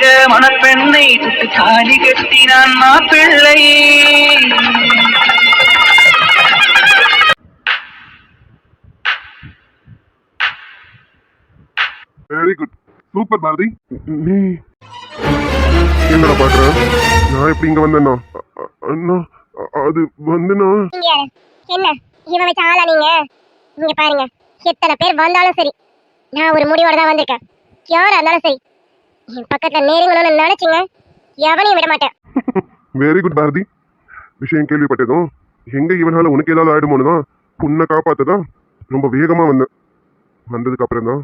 கட்டிட மணப்பெண்ணை சுட்டு தாலி கட்டினான் மாப்பிள்ளை. Very good, super Bharathi. நீ என்னடா பாக்குற? நான் எப்படி இங்க வந்தேன்னா அண்ணா அது வந்துனா என்ன இவன் வச்ச ஆளா நீங்க? இங்க பாருங்க, எத்தனை பேர் வந்தாலும் சரி நான் ஒரு முடிவோட தான் வந்திருக்கேன். யாரா இருந்தாலும் சரி என் பக்கத்துல நெருங்கணும்னு நினைச்சுங்க எவனையும் விட மாட்டேன். Very good Bharathi. விஷயம் கேள்விப்பட்டதும் எங்க இவனால உனக்கு ஏதாவது ஆயிடுமோனுதான் உன்னை காப்பாத்ததான் ரொம்ப வேகமா வந்தேன். வந்ததுக்கு அப்புறம் தான்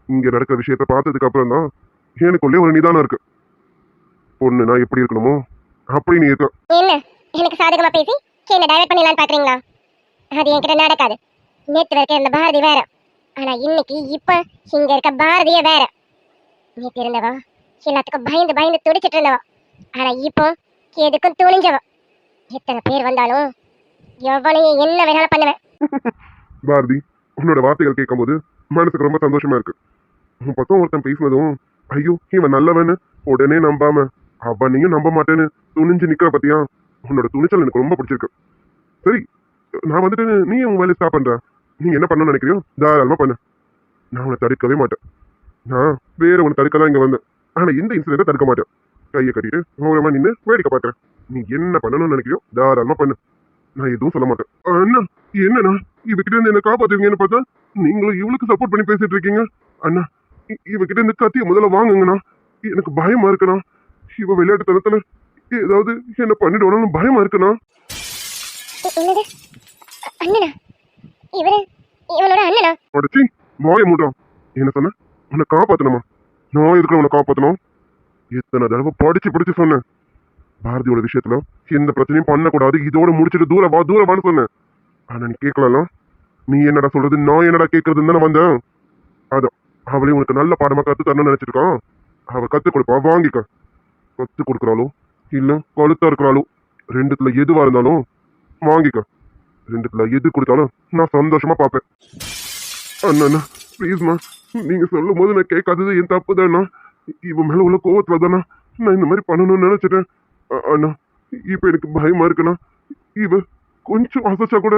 இங்க நடக்கிற விஷயத்த பார்த்ததுக்கு அப்புறம் தான் எனக்குள்ளே ஒரு நிதானம் இருக்கு. பொண்ணு நான் எப்படி இருக்கணுமோ அப்படி நீ இருக்க. என்ன எனக்கு சாதகமா பேசி என்ன டைவர்ட் பண்ணலான்னு பாக்குறீங்களா? அது என்கிட்ட நடக்காது. நேற்று வரைக்கும் இருந்த பாரதி வேற, ஆனா இன்னைக்கு இப்ப இங்க இருக்க பாரதியே வேற. நேற்று இருந்தவா எல்லாத்துக்கும் பயந்து பயந்து துடிச்சிட்டு இருந்தவா, ஆனா இப்போ எதுக்கும் துணிஞ்சவா. எத்தனை பேர் வந்தாலும் எவனையும் என்ன வேணாலும் பண்ணுவேன். பாரதி, உன்னோட வார்த்தைகள் கேட்கும் போது மனசுக்கு ரொம்ப சந்தோஷமா இருக்கு. உன் பக்கம் ஒருத்தன் பேசினதும் ஐயோ இவன் நல்லவன்னு உடனே நம்பாம அவனையும் நம்ப மாட்டேன்னு துணிஞ்சு நிக்கிற பத்தியா, உன்னோட துணிச்சல் எனக்கு ரொம்ப பிடிச்சிருக்கு. சரி, நான் வந்துட்டு நீ உன் வேலையை ஸ்டாப் பண்ற. நீ என்ன பண்ணணும்னு நினைக்கிறியோ தாராளமா பண்ணு. நான் உன்னை தடுக்கவே மாட்டேன். நான் வேற உன்னை தடுக்க தான் இங்க வந்தேன். ஆனா இந்த இன்சிடென்ட்டை தடுக்க மாட்டேன். கையை கட்டிட்டு ஓரமா நின்று வேடிக்கை பார்க்கறேன். நீ என்ன பண்ணணும்னு நினைக்கிறியோ தாராளமா பண்ணு. நான் எதுவும் சொல்ல மாட்டேன். அண்ணா என்னண்ணா இவகிட்ட இருந்து என்ன காப்பாத்துவீங்கன்னு பார்த்தா நீங்களும் இவளுக்கு சப்போர்ட் பண்ணி பேசிட்டு இருக்கீங்க. அண்ணா இவகிட்ட இருந்து கத்திய முதல்ல வாங்குங்கண்ணா. எனக்கு பயமா இருக்குண்ணா. இவ விளையாட்டுத்தனத்துல ஏதாவது என்ன பண்ணிடுவானு பயமா இருக்குண்ணா. என்னது அண்ணனா? இவரு இவனோட அண்ணனா? அடச்சி வாய மூடுறான். என்ன சொன்ன? உன்னை காப்பாத்தணுமா? நான் இருக்கிற உன்னை காப்பாத்தணும். எத்தனை தடவை படிச்சு சொன்னேன். பாரதியோட விஷயத்துல எந்த பிரச்சனையும் பண்ணக்கூடாது, இதோட முடிச்சுட்டு தூரவான்னு சொன்னேன். ஆனா நீ கேட்கலாம். நீ என்னடா சொல்றது, நான் என்னடா கேட்கறதுன்னு தானே வந்தேன். அதான் அவளையும் உனக்கு நல்ல பாடமா கத்து தரணும்னு நினைச்சிருக்கான். அவ கத்து கொடுப்பா, வாங்கிக்க. கத்து கொடுக்குறாளோ இல்ல கழுத்தா இருக்கிறாளோ ரெண்டுத்துல எதுவா இருந்தாலும் வாங்கிக்க. ரெண்டுத்துல எது கொடுத்தாலும் நான் சந்தோஷமா பாப்பேன். அண்ணா ப்ளீஸ்மா, நீங்க சொல்லும் போது நான் கேட்காதது என் தப்பு தானா? இவன் மேல உள்ள கோவத்துல தானா நான் இந்த மாதிரி பண்ணணும்னு நினைச்சிட்டேன். அண்ணா இப்ப எனக்கு பயமா இருக்குண்ணா. இவ கொஞ்சம் அசைச்சா கூட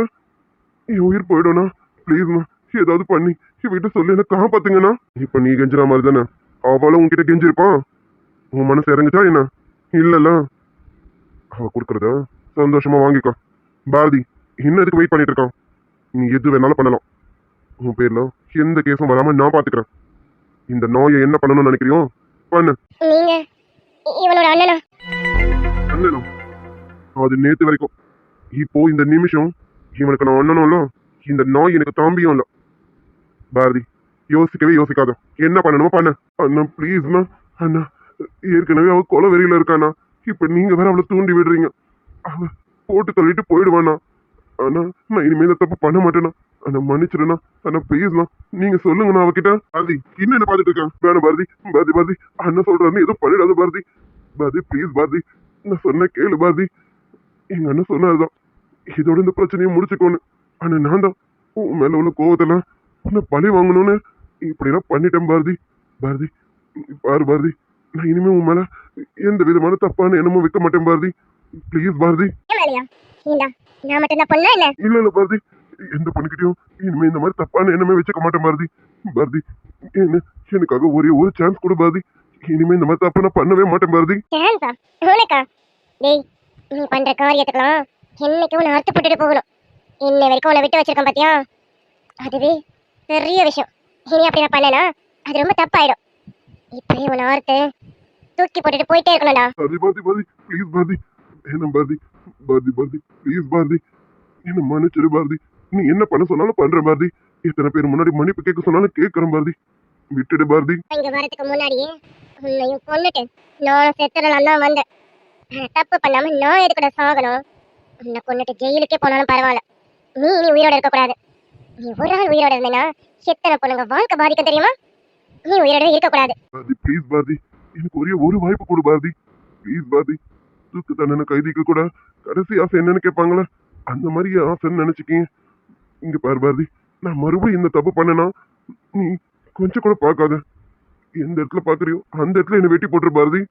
என் உயிர் போயிடும்ண்ணா. ப்ளீஸ்மா ஏதாவது பண்ணி இவகிட்ட சொல்லி என்ன காப்பாத்துங்கண்ணா. இப்ப நீ கெஞ்சுற மாதிரி தானே அவளும் உன்கிட்ட கெஞ்சிருப்பான். உன் மனசு இறங்குச்சா என்ன? இல்லல்ல, அவ கொடுக்கறத சந்தோஷமா வாங்கிக்கோ. பாரதி இன்னும் எதுக்கு வெயிட் பண்ணிட்டு இருக்கான்? நீ எது வேணாலும் பண்ணலாம். உன் பேர்ல எந்த கேஸும் வராம நான் பாத்துக்கிறேன். இந்த நோயை என்ன பண்ணணும்னு நினைக்கிறியோ பண்ணு. நீங்க இவனோட அண்ணனா? அண்ணனா? அது நேத்து வரைக்கும். இப்போ இந்த நிமிஷம் இவனுக்கு நான் அண்ணனும் இல்ல, இந்த நாய் எனக்கு தம்பியும் இல்ல. பாரதி யோசிக்கவே யோசிக்காத, என்ன பண்ணணுமோ பண்ண. அண்ணா ப்ளீஸ்ண்ணா. அண்ணா ஏற்கனவே அவ கொலை வெறியில இருக்காண்ணா. இப்ப நீங்க வேற அவளை தூண்டி விடுறீங்க. அவ போட்டு தள்ளிட்டு போயிடுவாண்ணா. அண்ணா நான் இனிமே இந்த தப்பு பண்ண மாட்டேண்ணா. அண்ணா மன்னிச்சிடுண்ணா. அண்ணா ப்ளீஸ்ண்ணா நீங்க சொல்லுங்கண்ணா அவகிட்ட. பாரதி என்ன பாத்துட்டு இருக்கேன்? வேணும் பாரதி. பாரதி பாரதி அண்ணா சொல்றாருன்னு எதுவும் பண்ணிடாத பாரதி. பாரதி ப்ளீஸ் பாரதி, நான் சொன்ன கேளு பாரதி. எங்க அண்ணன் சொன்னதுதான் இதோட இந்த பிரச்சனையை முடிச்சுக்கோன்னு. ஆனா நான் தான் உன் மேல உள்ள கோவத்தெல்லாம் உன்னை பழி வாங்கணும்னு இப்படிலாம் பண்ணிட்டேன் பாரதி. பாரதி பாரு பாரதி, நான் இனிமே உன் மேல எந்த விதமான தப்பான எண்ணமும் வைக்க மாட்டேன் பாரதி. ப்ளீஸ் பாரதி. இல்ல இல்ல பாரதி, எந்த பொண்ணுக்கிட்டையும் இனிமே இந்த மாதிரி தப்பான எண்ணமே வச்சுக்க மாட்டேன் பாரதி. பாரதி எனக்காக ஒரே ஒரு சான்ஸ் கொடு பாரதி. இனிமே இந்த மாதிரி தப்பா நான் பண்ணவே மாட்டேன் பாரதி. நீ பண்ற காரியத்துக்கெல்லாம் என்னைக்கு உன்னை அர்த்தப்பட்டுட்டு போகணும். இன்ன வரைக்கும் உன்னை விட்டு வச்சிருக்கேன் பாத்தியா, அதுவே பெரிய விஷயம். இனி அப்படி நான் பண்ணனா அது ரொம்ப தப்பாயிடும். இப்பயே உன்னை அறுத்து தூக்கி போட்டுட்டு போயிட்டே இருக்கணும்டா. பாரதி பாரதி பாரதி ப்ளீஸ் பாரதி. என்ன பாரதி பாரதி பாரதி ப்ளீஸ் பாரதி, என்ன மன்னிச்சிரு பாரதி. நீ என்ன பண்ண சொன்னாலும் பண்றேன் பாரதி. எத்தனை பேர் முன்னாடி மன்னிப்பு கேட்க சொன்னாலும் கேட்கறேன் பாரதி. விட்டுடு பாரதி. இங்க வரதுக்கு முன்னாடியே உன்னையும் கொன்னுட்டு நானும் செத்துறலாம் தான் வந்தேன். தப்பு பண்ணாம நான் எதுக்கூட சாகணும்? உன்னை கொண்டுட்டு ஜெயிலுக்கே போனாலும் பரவாயில்ல, நீ உயிரோட இருக்க கூடாது. நீ ஒரு ஆள் உயிரோட இருந்தேன்னா எத்தனை பொண்ணுங்க வாழ்க்கை பாதிக்க தெரியுமா? நீ உயிரோட இருக்க கூடாது. பாரதி ப்ளீஸ் பாரதி, எனக்கு ஒரே ஒரு வாய்ப்பு கொடு பாரதி. ப்ளீஸ் பாரதி. தூக்கு தண்டனை கைதிக்கு கூட கடைசி ஆசை என்னன்னு கேட்பாங்களே, அந்த மாதிரி ஆசைன்னு நினைச்சுக்கீங்க. இங்க பாரு பாரதி, நான் மறுபடியும் இந்த தப்பு பண்ணனா நீ கொஞ்சம் கூட பார்க்காத. எந்த இடத்துல பாக்குறியோ அந்த இடத்துல என்ன வெட்டி போட்டுரு பாரதி.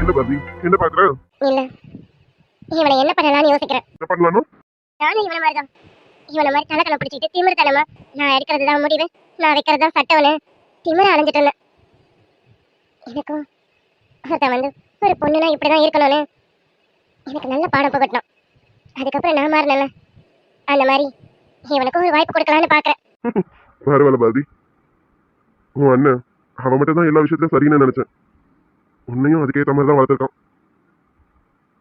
என்ன பாரதி, என்ன பாக்குற? இல்ல, இவனை என்ன பண்ணலாம்னு யோசிக்கிறேன். என்ன பண்ணலானோ? நானும் இவனை மாதிரிதான். இவனை மாதிரி தலைக்கணம் பிடிச்சிட்டு திமிர்த்தனமா நான் எடுக்கிறதுதான் முடிவு, நான் வைக்கிறதுதான் சட்டம்னு திமிர அலைஞ்சிட்டு எனக்கும் ஒருத்தன் வந்து ஒரு பொண்ணுனா இப்படிதான் இருக்கணும்னு எனக்கு நல்ல பாடம் புகட்டணும். அதுக்கப்புறம் நான் மாறினேன்ல, அந்த மாதிரி இவனுக்கும் ஒரு வாய்ப்பு கொடுக்கலான்னு பாக்குறேன். பரவாயில்ல பாரதி, உன் அண்ணன் அவன் மட்டும் தான் எல்லா விஷயத்திலும் சரின்னு நினைச்சேன். உன்னையும் அதுக்கேற்ற மாதிரி தான் வளர்த்துருக்கான்.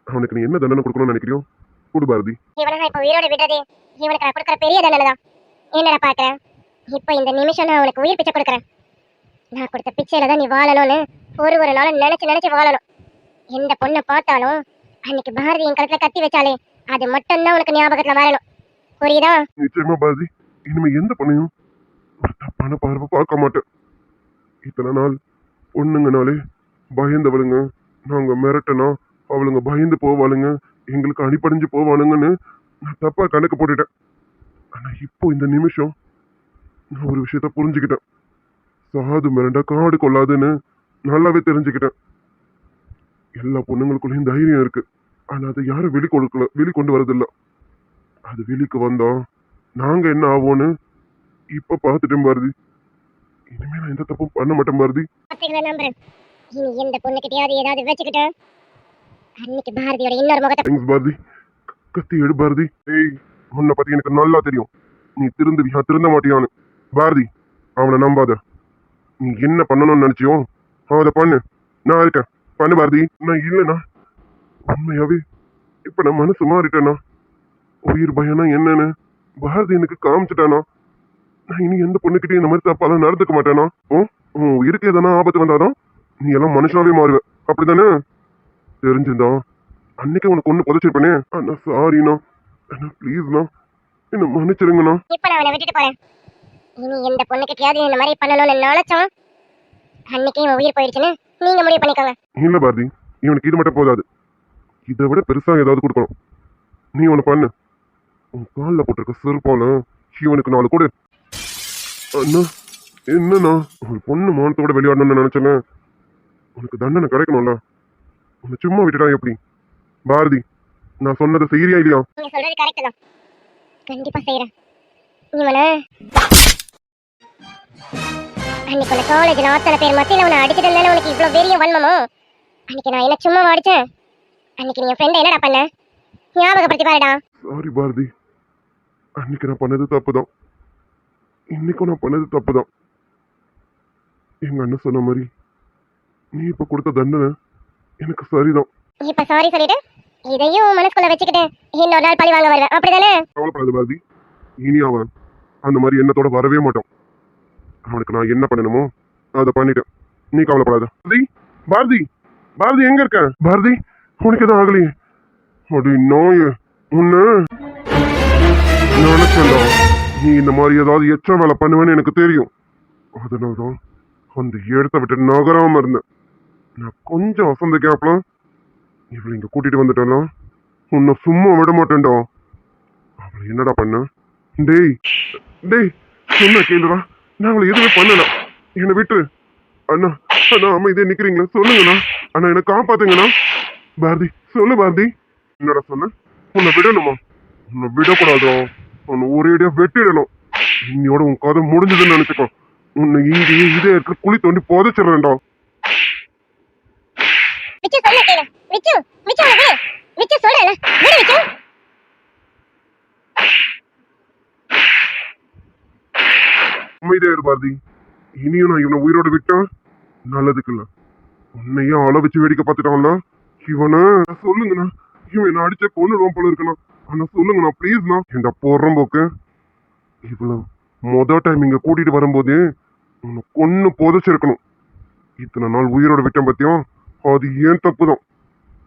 அவனுக்கு நீ என்ன தண்டனை கொடுக்கணும்னு நினைக்கிறியோ கொடு பாரதி. இவனை நான் இப்ப உயிரோட விடுறதே இவனுக்கு நான் கொடுக்குற பெரிய தண்டனை தான். என்னடா பாக்குறேன், இப்ப இந்த நிமிஷம் நான் அவனுக்கு உயிர் பிச்சை கொடுக்குறேன். நான் கொடுத்த பிச்சையில தான் நீ வாழணும்னு ஒரு நாளும் நினைச்சு வாழணும். எந்த பொண்ணை பார்த்தாலும் அன்னைக்கு பாரதி என் கழுத்துல கத்தி வச்சாலே அது மட்டும்தான் உனக்கு ஞாபகத்துல வரணும். புரியுதா? நிச்சயமா பாரதி, இனிமே எந்த பொண்ணையும் ஒரு தப்பான பார்வை பார்க்க மாட்டேன். இத்தனை நாள் பொண்ணுங்கனாலே பயந்தவளுங்க, நாங்க மிரட்டனா அவளுங்க பயந்து போவாளுங்க, எங்களுக்கு அடிப்படைஞ்சு போவானுங்கன்னு நான் தப்பா கணக்கு போட்டுட்டேன். ஆனா இப்போ இந்த நிமிஷம் நான் ஒரு விஷயத்த புரிஞ்சுக்கிட்டேன். சாது மிரண்டா காடு கொள்ளாதுன்னு நல்லாவே தெரிஞ்சுக்கிட்டேன். எல்லா பொண்ணுங்களுக்குள்ளேயும் தைரியம் இருக்கு, ஆனா அதை யாரும் வெளிக்கொண்டு வரதில்ல. அது வெளிக்கு வந்தா நாங்க என்ன ஆவோன்னு இப்ப பாத்துட்டேன் பாரதி. இனிமே நான் எந்த தப்பும் பண்ண மாட்டேன் பாரதி. நம்புறேன். இனி எந்த பொண்ணுகிட்டயாவது ஏதாவது வச்சுக்கிட்டு அன்னைக்கு பாரதியோட இன்னொரு முகத்தை. தேங்க்ஸ் பாரதி. கத்தி எடு பாரதி. ஏய், உன்னை பத்தி எனக்கு நல்லா தெரியும். நீ திருந்த மாட்டியான்னு. பாரதி, அவனை நம்பாத. நீ என்ன பண்ணணும்னு நினைச்சியோ அதை பண்ணு. நான் இருக்கேன், பண்ணு பாரதி. நான் இல்லைண்ணா, உண்மையாவே இப்ப நான் மனசு மாறிட்டேனா. உயிர் பயனா என்னன்னு பாரதி எனக்கு காமிச்சிட்டானா. நான் இனி எந்த பொண்ணுக்கிட்டே இந்த மாதிரி தப்பாலாம் நடந்துக்க மாட்டேனா. உன் உயிருக்கு எதனா ஆபத்து வந்தாதான் நீ எல்லாம் மனுஷனாவே மாறுவ, அப்படித்தானே? தெரிஞ்சிருந்தா அன்னைக்கு உனக்கு ஒண்ணு புதைச்சிருப்பேனே. அண்ணா சாரிண்ணா, அண்ணா ப்ளீஸ்ண்ணா, என்ன மன்னிச்சிருங்கண்ணா. இப்ப நான் அவனை விட்டுட்டு போறேன். இனி எந்த பொண்ணுகிட்டயாவது இந்த மாதிரி பண்ணணும்னு நினைச்சோம் அன்னைக்கு இவன் உயிர் போயிடுச்சுன்னு நீங்க முடிவு பண்ணிக்கோங்க. இல்ல பாரதி, இவனுக்கு இது மட்டும் போதாது, இதை விட பெருசா ஏதாவது கொடுக்கணும். நீ ஒண்ணு பண்ணு, உன் காலில் போட்டிருக்க செருப்பால இவனுக்கு 4 கொடு. அண்ணா என்னண்ணா, ஒரு பொண்ணு மானத்தோட விளையாடணும்னு நினைச்சேன்னு உனக்கு தண்டனை கிடைக்கணும்ல. உன்னை சும்மா விட்டுட்டா எப்படி? பாரதி, நான் சொன்னதை செய்யறியா இல்லையா? நீங்க சொல்றது கரெக்ட் தான், கண்டிப்பா செய்யறேன். இவனை அன்னைக்கு உன காலேஜ்ல அத்தனை பேர் மத்தியில உன்னை அடிச்சுட்டு இருந்தானே உனக்கு இவ்வளவு வெறிய வன்மமோ. அன்னைக்கு நான் என்ன சும்மா அடிச்சேன்? அன்னைக்கு நீ என் ஃப்ரெண்ட் என்னடா பண்ண ஞாபகப்படுத்தி பாருடா. சாரி பாரதி, அன்னைக்கு நான் பண்ணது தப்புதான், இன்னைக்கும் நான் பண்ணது தப்புதான். எங்க அண்ணன் சொன்ன மாதிரி நீ இப்ப கொடுத்த தண்டனை எனக்கு சரிதான். இப்ப சாரி சொல்லிட்டு இதையும் மனசுக்குள்ள வச்சுக்கிட்டு இன்னொரு நாள் பழி வாங்க வருவேன், அப்படிதானே? கவலைப்படாது பாரதி, இனி அவன் அந்த மாதிரி எண்ணத்தோட வரவே மாட்டான். அவனுக்கு நான் என்ன பண்ணணுமோ அதை பண்ணிட்டேன், நீ கவலைப்படாத. பாரதி, பாரதி, பாரதி எங்க இருக்க? பாரதி, உனக்கு எதுவும் ஆகலையே? அப்படி நோய் உன்ன நினைச்சா நீ இந்த மாதிரி ஏதாவது எச்ச வேலை பண்ணுவேன்னு எனக்கு தெரியும். அதனால்தான் அந்த இடத்த விட்டு நகராம இருந்தேன். நான் கொஞ்சம் வசந்த கேப்ல இவளை இங்க கூட்டிட்டு வந்துட்டேன்னா உன்னை சும்மா விட மாட்டேன்டா. அவளை என்னடா பண்ண? டேய் டேய், சொன்ன கேளுடா, நான் அவளை எதுவுமே பண்ணல, என்னை விட்டு. அண்ணா அண்ணா அமைதியா நிக்கிறீங்களா? சொல்லுங்கண்ணா, அண்ணா என்னை காப்பாத்துங்கண்ணா. பாரதி சொல்லு பாரதி, என்னடா சொன்ன? உன்னை விடணுமா? உன்னை விடக்கூடாதோ, உன்னை ஒரேடியா வெட்டிடணும். இன்னையோட உன் கதை முடிஞ்சதுன்னு நினைச்சுக்கோ. உன்னை இங்கேயே இதே இடத்துல குழி தோண்டி புதைச்சிடறேன்டா. விச்சு சொல்ல கேளு. விச்சு விச்சு விடு. விச்சு சொல்றல விடு விச்சு. அமைதியா இரு பாரதி. இனியும் நான் இவனை உயிரோட விட்டா நல்லதுக்கு இல்ல. உன்னையே அள வச்சு வேடிக்கை பார்த்துட்டான்ல இவனை. சொல்லுங்கண்ணா, இவன் என்ன அடிச்ச கொன்னுடுவான் போல இருக்கணும். ஆனா சொல்லுங்கண்ணா ப்ளீஸ்ண்ணா. இந்த போடுறம்போக்கு இவ்வளவு டைம் இங்க கூட்டிட்டு வரும்போதே உன்னை கொன்னு புதைச்சிருக்கணும். இத்தனை நாள் உயிரோட விட்டேன் பத்தியும், அது ஏன் தப்புதான்.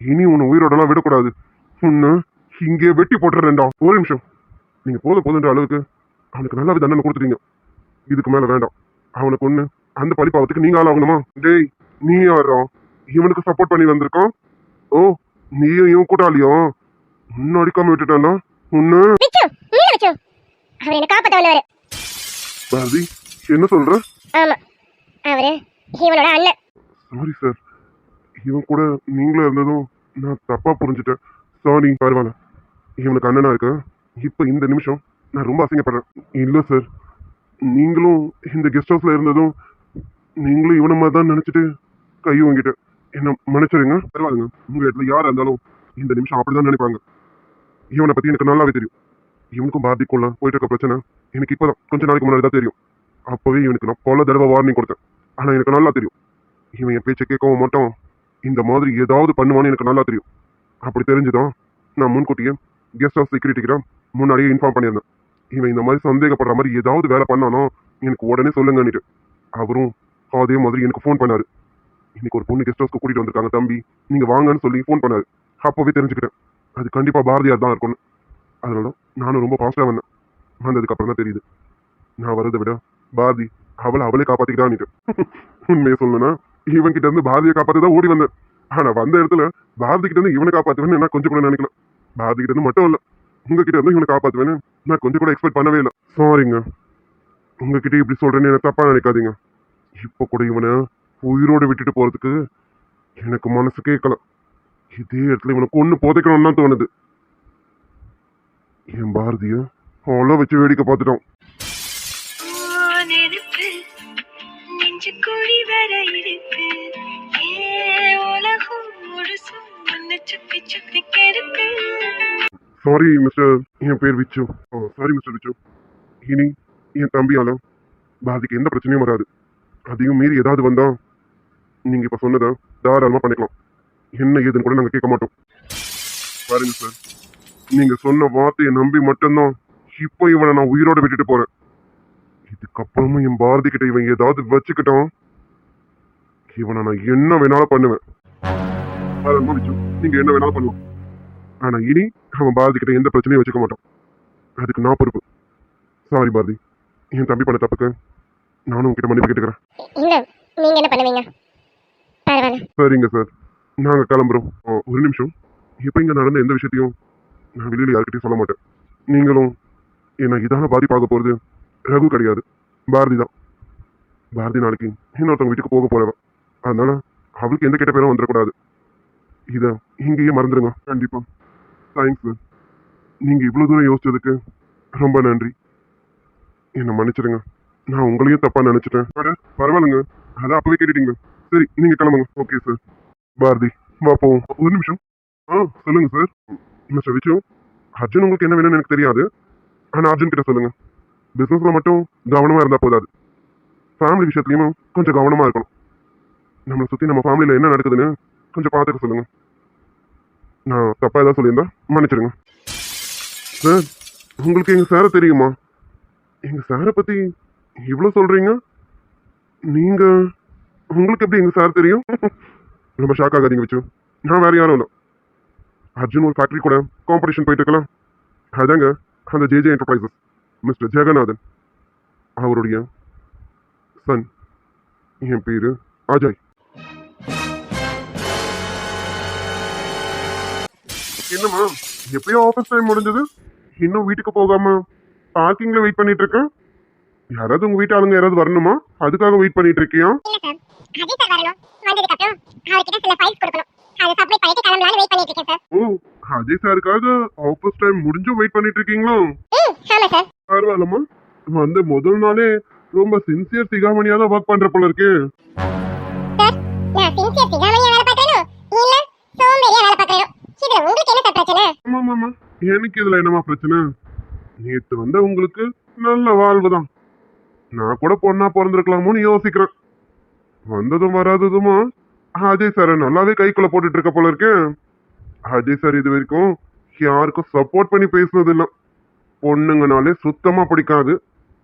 இனி உன்னை உயிரோடலாம் விடக்கூடாது. உன்னை இங்கே வெட்டி போட்டுறேன்டா. ஒரு நிமிஷம், நீங்க போதுன்ற அளவுக்கு அவனுக்கு நல்லாவே தண்டனை கொடுத்துட்டீங்க. இதுக்கு மேல வேண்டாம். அவனுக்கு ஒண்ணு அந்த பழிப்பாவத்துக்கு நீங்க ஆளாகணுமா? டேய், நீ யாரா இவனுக்கு சப்போர்ட் பண்ணி வந்திருக்கான்? ஓ, நீயும் இவன் கூட்டாளியும் உன்னை அடிக்காம விட்டுட்டானா உன்ன? அவர் என்ன காப்பாத்த வந்தவரு. பாரதி, என்ன சொல்ற? ஆமா, அவரு இவனோட அண்ணன். சாரி சார், இவன் கூட நீங்களும் இருந்ததும் நான் தப்பா புரிஞ்சுட்டேன். சாரி. பரவாயில்ல, இவனுக்கு அண்ணனா இருக்க இப்போ இந்த நிமிஷம் நான் ரொம்ப அசிங்கப்படுறேன். இல்லை சார், நீங்களும் இந்த கெஸ்ட் ஹவுஸ்ல இருந்ததும் நீங்களும் இவனை மாதிரி தான் நினைச்சிட்டு கை வாங்கிட்டேன். என்ன மன்னிச்சிருங்க. பரவாயில்லைங்க, உங்க இடத்துல யாரா இருந்தாலும் இந்த நிமிஷம் அப்படிதான் நினைப்பாங்க. இவனை பத்தி எனக்கு நல்லாவே தெரியும். இவனுக்கும் பாரதிக்குள்ள போயிட்டு இருக்க பிரச்சனை எனக்கு இப்பதான் கொஞ்ச நாளைக்கு முன்னாடி தான் தெரியும். அப்பவே இவனுக்கு நான் பல தடவை வார்னிங் கொடுத்தேன். ஆனா எனக்கு நல்லா தெரியும் இவன் என் பேச்சை கேட்கவும் மாட்டான், இந்த மாதிரி ஏதாவது பண்ணுவான்னு எனக்கு நல்லா தெரியும். அப்படி தெரிஞ்சுதான் நான் முன்கூட்டியே கெஸ்ட் ஹவுஸ் செக்யூரிட்டிக்கு முன்னாடியே இன்ஃபார்ம் பண்ணியிருந்தேன். இவன் இந்த மாதிரி சந்தேகப்படுற மாதிரி ஏதாவது வேலை பண்ணானோ எனக்கு உடனே சொல்லுங்கன்னுட்டு. அவரும் அதே மாதிரி எனக்கு ஃபோன் பண்ணாரு. இன்னைக்கு ஒரு பொண்ணு கெஸ்ட் ஹவுஸ்க்கு கூட்டிட்டு வந்திருக்காங்க தம்பி, நீங்க வாங்கன்னு சொல்லி ஃபோன் பண்ணாரு. அப்பவே தெரிஞ்சுக்கிட்டேன் அது கண்டிப்பா பாரதியார் தான் இருக்கும்னு. அதனால நானும் ரொம்ப ஃபாஸ்டா வந்தேன். வந்ததுக்கு அப்புறம் தான் தெரியுது நான் வரதை விட பாரதி அவளே காப்பாத்திக்கிட்டான்னுட்டு. உண்மையை சொல்லணும்னா இவன் கிட்ட இருந்து பாரதியை காப்பாத்திதான் ஓடி வந்தேன். ஆனா வந்த இடத்துல பாரதி கிட்ட இருந்து இவனை காப்பாத்துவேன்னு நான் கொஞ்சம் கூட நினைக்கல. பாரதி கிட்ட இருந்து மட்டும் இல்ல, உங்ககிட்ட இருந்து இவனை காப்பாத்துவேன்னு நான் கொஞ்சம் கூட எக்ஸ்பெக்ட் பண்ணவே இல்லை. சாரிங்க, உங்ககிட்ட இப்படி சொல்றேன்னு எனக்கு தப்பா நினைக்காதீங்க. இப்ப கூட இவனை உயிரோடு விட்டுட்டு போறதுக்கு எனக்கு மனசு கேட்கல. இதே இடத்துல இவனை கொண்டு புதைக்கணும்னு தான் தோணுது. என் பாரதிய அவ்வளோ வச்சு வேடிக்கை பார்த்துட்டோம். நெருப்பு நெஞ்சுக்குழி வர இருக்கு, உலகம் முழுசும் உன்னை சுத்தி சுத்தி கெடுக்கு. சாரி மிஸ்டர், என் பேர் விச்சு. சாரி மிஸ்டர் விச்சு. இனி என் தம்பியால பாதிக்கு எந்த பிரச்சனையும் வராது. அதையும் மீறி ஏதாவது வந்தா நீங்க இப்ப சொன்னதை தாராளமா பண்ணிக்கலாம். என்ன ஏதுன்னு கூட நாங்க கேட்க மாட்டோம். பாருங்க சார், நீங்க சொன்ன வார்த்தையை நம்பி மட்டும்தான் இப்போ இவனை நான் உயிரோட விட்டுட்டு போறேன். இதுக்கப்புறமும் என் பாரதி கிட்ட இவன் ஏதாவது வச்சுக்கிட்டான், இவனை நான் என்ன வேணாலும் பண்ணுவேன். தாராளமா விச்சு, நீங்க என்ன வேணாலும் பண்ணுவோம். ஆனா இனி அவன் பாரதி கிட்ட எந்த பிரச்சனையும் வச்சுக்க மாட்டான். அதுக்கு நான் பொறுப்பு. சாரி பாரதி, என் தம்பி பண்ண தப்புக்கு நானும் உங்ககிட்ட மன்னிப்பு கேட்டுக்கிறேன். இல்ல, நீங்க என்ன பண்ணுவீங்க? பரவாயில்ல. சரிங்க சார், நாங்க கிளம்புறோம். ஒரு நிமிஷம், இப்ப இங்க நடந்த எந்த விஷயத்தையும் நான் வெளியில யாருக்கிட்டையும் சொல்ல மாட்டேன். நீங்களும் என்ன இதான பாதிப்பாக போறது ரகு கிடையாது, பாரதி தான். பாரதி நாளைக்கு இன்னொருத்தவங்க வீட்டுக்கு போக போறவ. அதனால அவளுக்கு எந்த கெட்ட பேரும் வந்துடக்கூடாது. இத இங்கேயே மறந்துடுங்க. கண்டிப்பா. தேங்க்ஸ் சார், நீங்க இவ்வளவு தூரம் யோசிச்சதுக்கு ரொம்ப நன்றி. என்ன மன்னிச்சிடுங்க, நான் உங்களையும் தப்பா நினைச்சிட்டேன். பரவாயில்லைங்க, அதான் அப்பவே கேட்டுட்டீங்க. சரி, நீங்க கிளம்புங்க. Okay sir. பாரதி வா போவோம். ஒரு நிமிஷம். சொல்லுங்க சார். மிஸ்டர் விச்சு, அர்ஜுன் உங்களுக்கு என்ன வேணும்னு எனக்கு தெரியாது. ஆனா அர்ஜுன் கிட்ட சொல்லுங்க, பிசினஸ்ல மட்டும் கவனமா இருந்தா போதாது, ஃபேமிலி விஷயத்துலயும் கொஞ்சம் கவனமா இருக்கணும். நம்மளை சுத்தி நம்ம ஃபேமிலியில என்ன நடக்குதுன்னு கொஞ்சம் பார்த்துக்க சொல்லுங்க. நான் தப்பா ஏதாவது சொல்லியிருந்தா மன்னிச்சிடுங்க. சார், உங்களுக்கு எங்க சாரை தெரியுமா? எங்க சாரை பத்தி இவ்வளவு சொல்றீங்க? நீங்க உங்களுக்கு எப்படி எங்க சார் தெரியும்? ரொம்ப ஷாக் ஆகாதீங்க வச்சு, நான் வேற யாரும் இல்லை. அர்ஜுன் ஒரு ஃபேக்டரி கூட காம்படிஷன் போயிட்டு இருக்கலாம். அதாங்க அந்த ஜேஜே என்டர்பிரைசஸ் மிஸ்டர் ஜெகநாதன் அவருடைய சன். என் பேரு அஜய். என்னம்மா, எப்பயோ ஆஃபீஸ் டைம் முடிஞ்சது, இன்னும் வீட்டுக்கு போகாம பார்க்கிங்ல வெயிட் பண்ணிட்டு இருக்கேன். யாராவது உங்க வீட்டு ஆளுங்க யாராவது வரணுமா? அதுக்காக வெயிட் பண்ணிட்டு இருக்கியா? இல்ல சார், அஜய் சார் வரணும். வந்ததுக்கு அப்புறம் அவர்கிட்ட சில ஃபைல்ஸ் கொடுக்கணும். அதை சப்மிட் பண்ணிட்டு கிளம்பலாம்னு வெயிட் பண்ணிட்டு இருக்கேன் சார். ஓ, அஜய் சாருக்காக ஆஃபீஸ் டைம் முடிஞ்சும் வெயிட் பண்ணிட்டு இருக்கீங்களா? ஆமா சார். பரவாயில்லம்மா, வந்து முதல் நாளே ரொம்ப சின்சியர் சிகாமணியா தான் ஒர்க் பண்ற போல இருக்கு. சார், நான் சின்சியர் சிகாமணியா வேலை பார்க்கறேனோ இல்ல சோம்பேறியா வேலை பார்க்கறேனோ, இதுல உங்களுக்கு என்ன சார் பிரச்சனை? ஆமாமாமா, எனக்கு இதுல என்னமா பிரச்சனை? நேத்து வந்த உங்களுக்கு நல்ல வாழ்வு தான். நான் கூட பொண்ணா பிறந்திருக்கலாமோன்னு யோசிக்கிறேன். வந்ததும் வராததுமா அஜய் சார் நல்லாவே கைக்குள்ள போட்டுட்டு இருக்க போல இருக்கு. அஜய் சார் இது வரைக்கும் யாருக்கும் சப்போர்ட் பண்ணி பேசுனது இல்லை. பொண்ணுங்கனாலே சுத்தமா பிடிக்காது.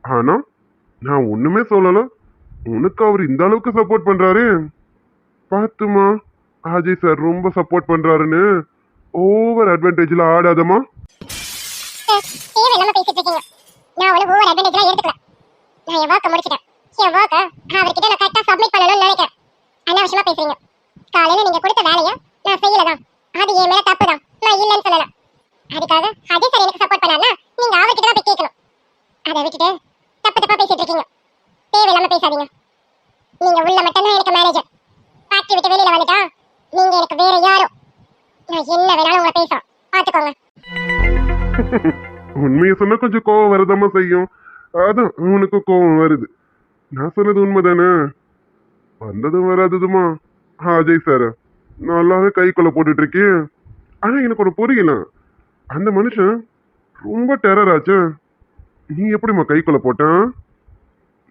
ஆனா நான் ஒண்ணுமே சொல்லல, உனக்கு அவர் இந்த அளவுக்கு சப்போர்ட் பண்றாரு. பாத்துமா, அஜய் சார் ரொம்ப சப்போர்ட் பண்றாருன்னு ஓவர் அட்வான்டேஜ்ல ஆடாதமா. தேவையில்லாம பேசிட்டு இருக்கீங்க. நான் ஒன்னும் ஓவர் அட்வான்டேஜ்லாம் எடுத்துக்கல. நான் என் ஒர்க்கை முடிச்சிட்டேன். என் ஒர்க்கை அவர்கிட்ட நான் கரெக்டா சப்மிட் பண்ணணும்னு நினைக்கிறேன். அனாவசியமா பேசுறீங்க. காலையில நீங்க கொடுத்த வேலையை நான் செய்யலதான், அது என் மேல தப்பு தான், நான் இல்லைன்னு சொல்லல. அதுக்காக அஜய் சார் எனக்கு சப்போர்ட் பண்ணாருன்னா நீங்க அவர்கிட்ட தான் போய் கேட்கணும். அதை விட்டுட்டு தப்பு தப்பா பேசிட்டு இருக்கீங்க. தேவையில்லாம பேசாதீங்க. நீங்க உள்ள மட்டும் தான் உண்மையை சொன்னா கொஞ்சம் கோவம் வரதாம செய்யும். அதான் உனக்கு கோவம் வருது. நான் சொன்னது உண்மைதானே. வந்ததும் வராததுமா அஜய் சார் நல்லாவே கைக்குள்ள போட்டுட்டு இருக்கேன். ஆனா எனக்கு ஒரு புரியல, அந்த மனுஷன் ரொம்ப டெரர் ஆச்சு. நீ எப்படிம்மா கைக்குள்ள போட்டான்?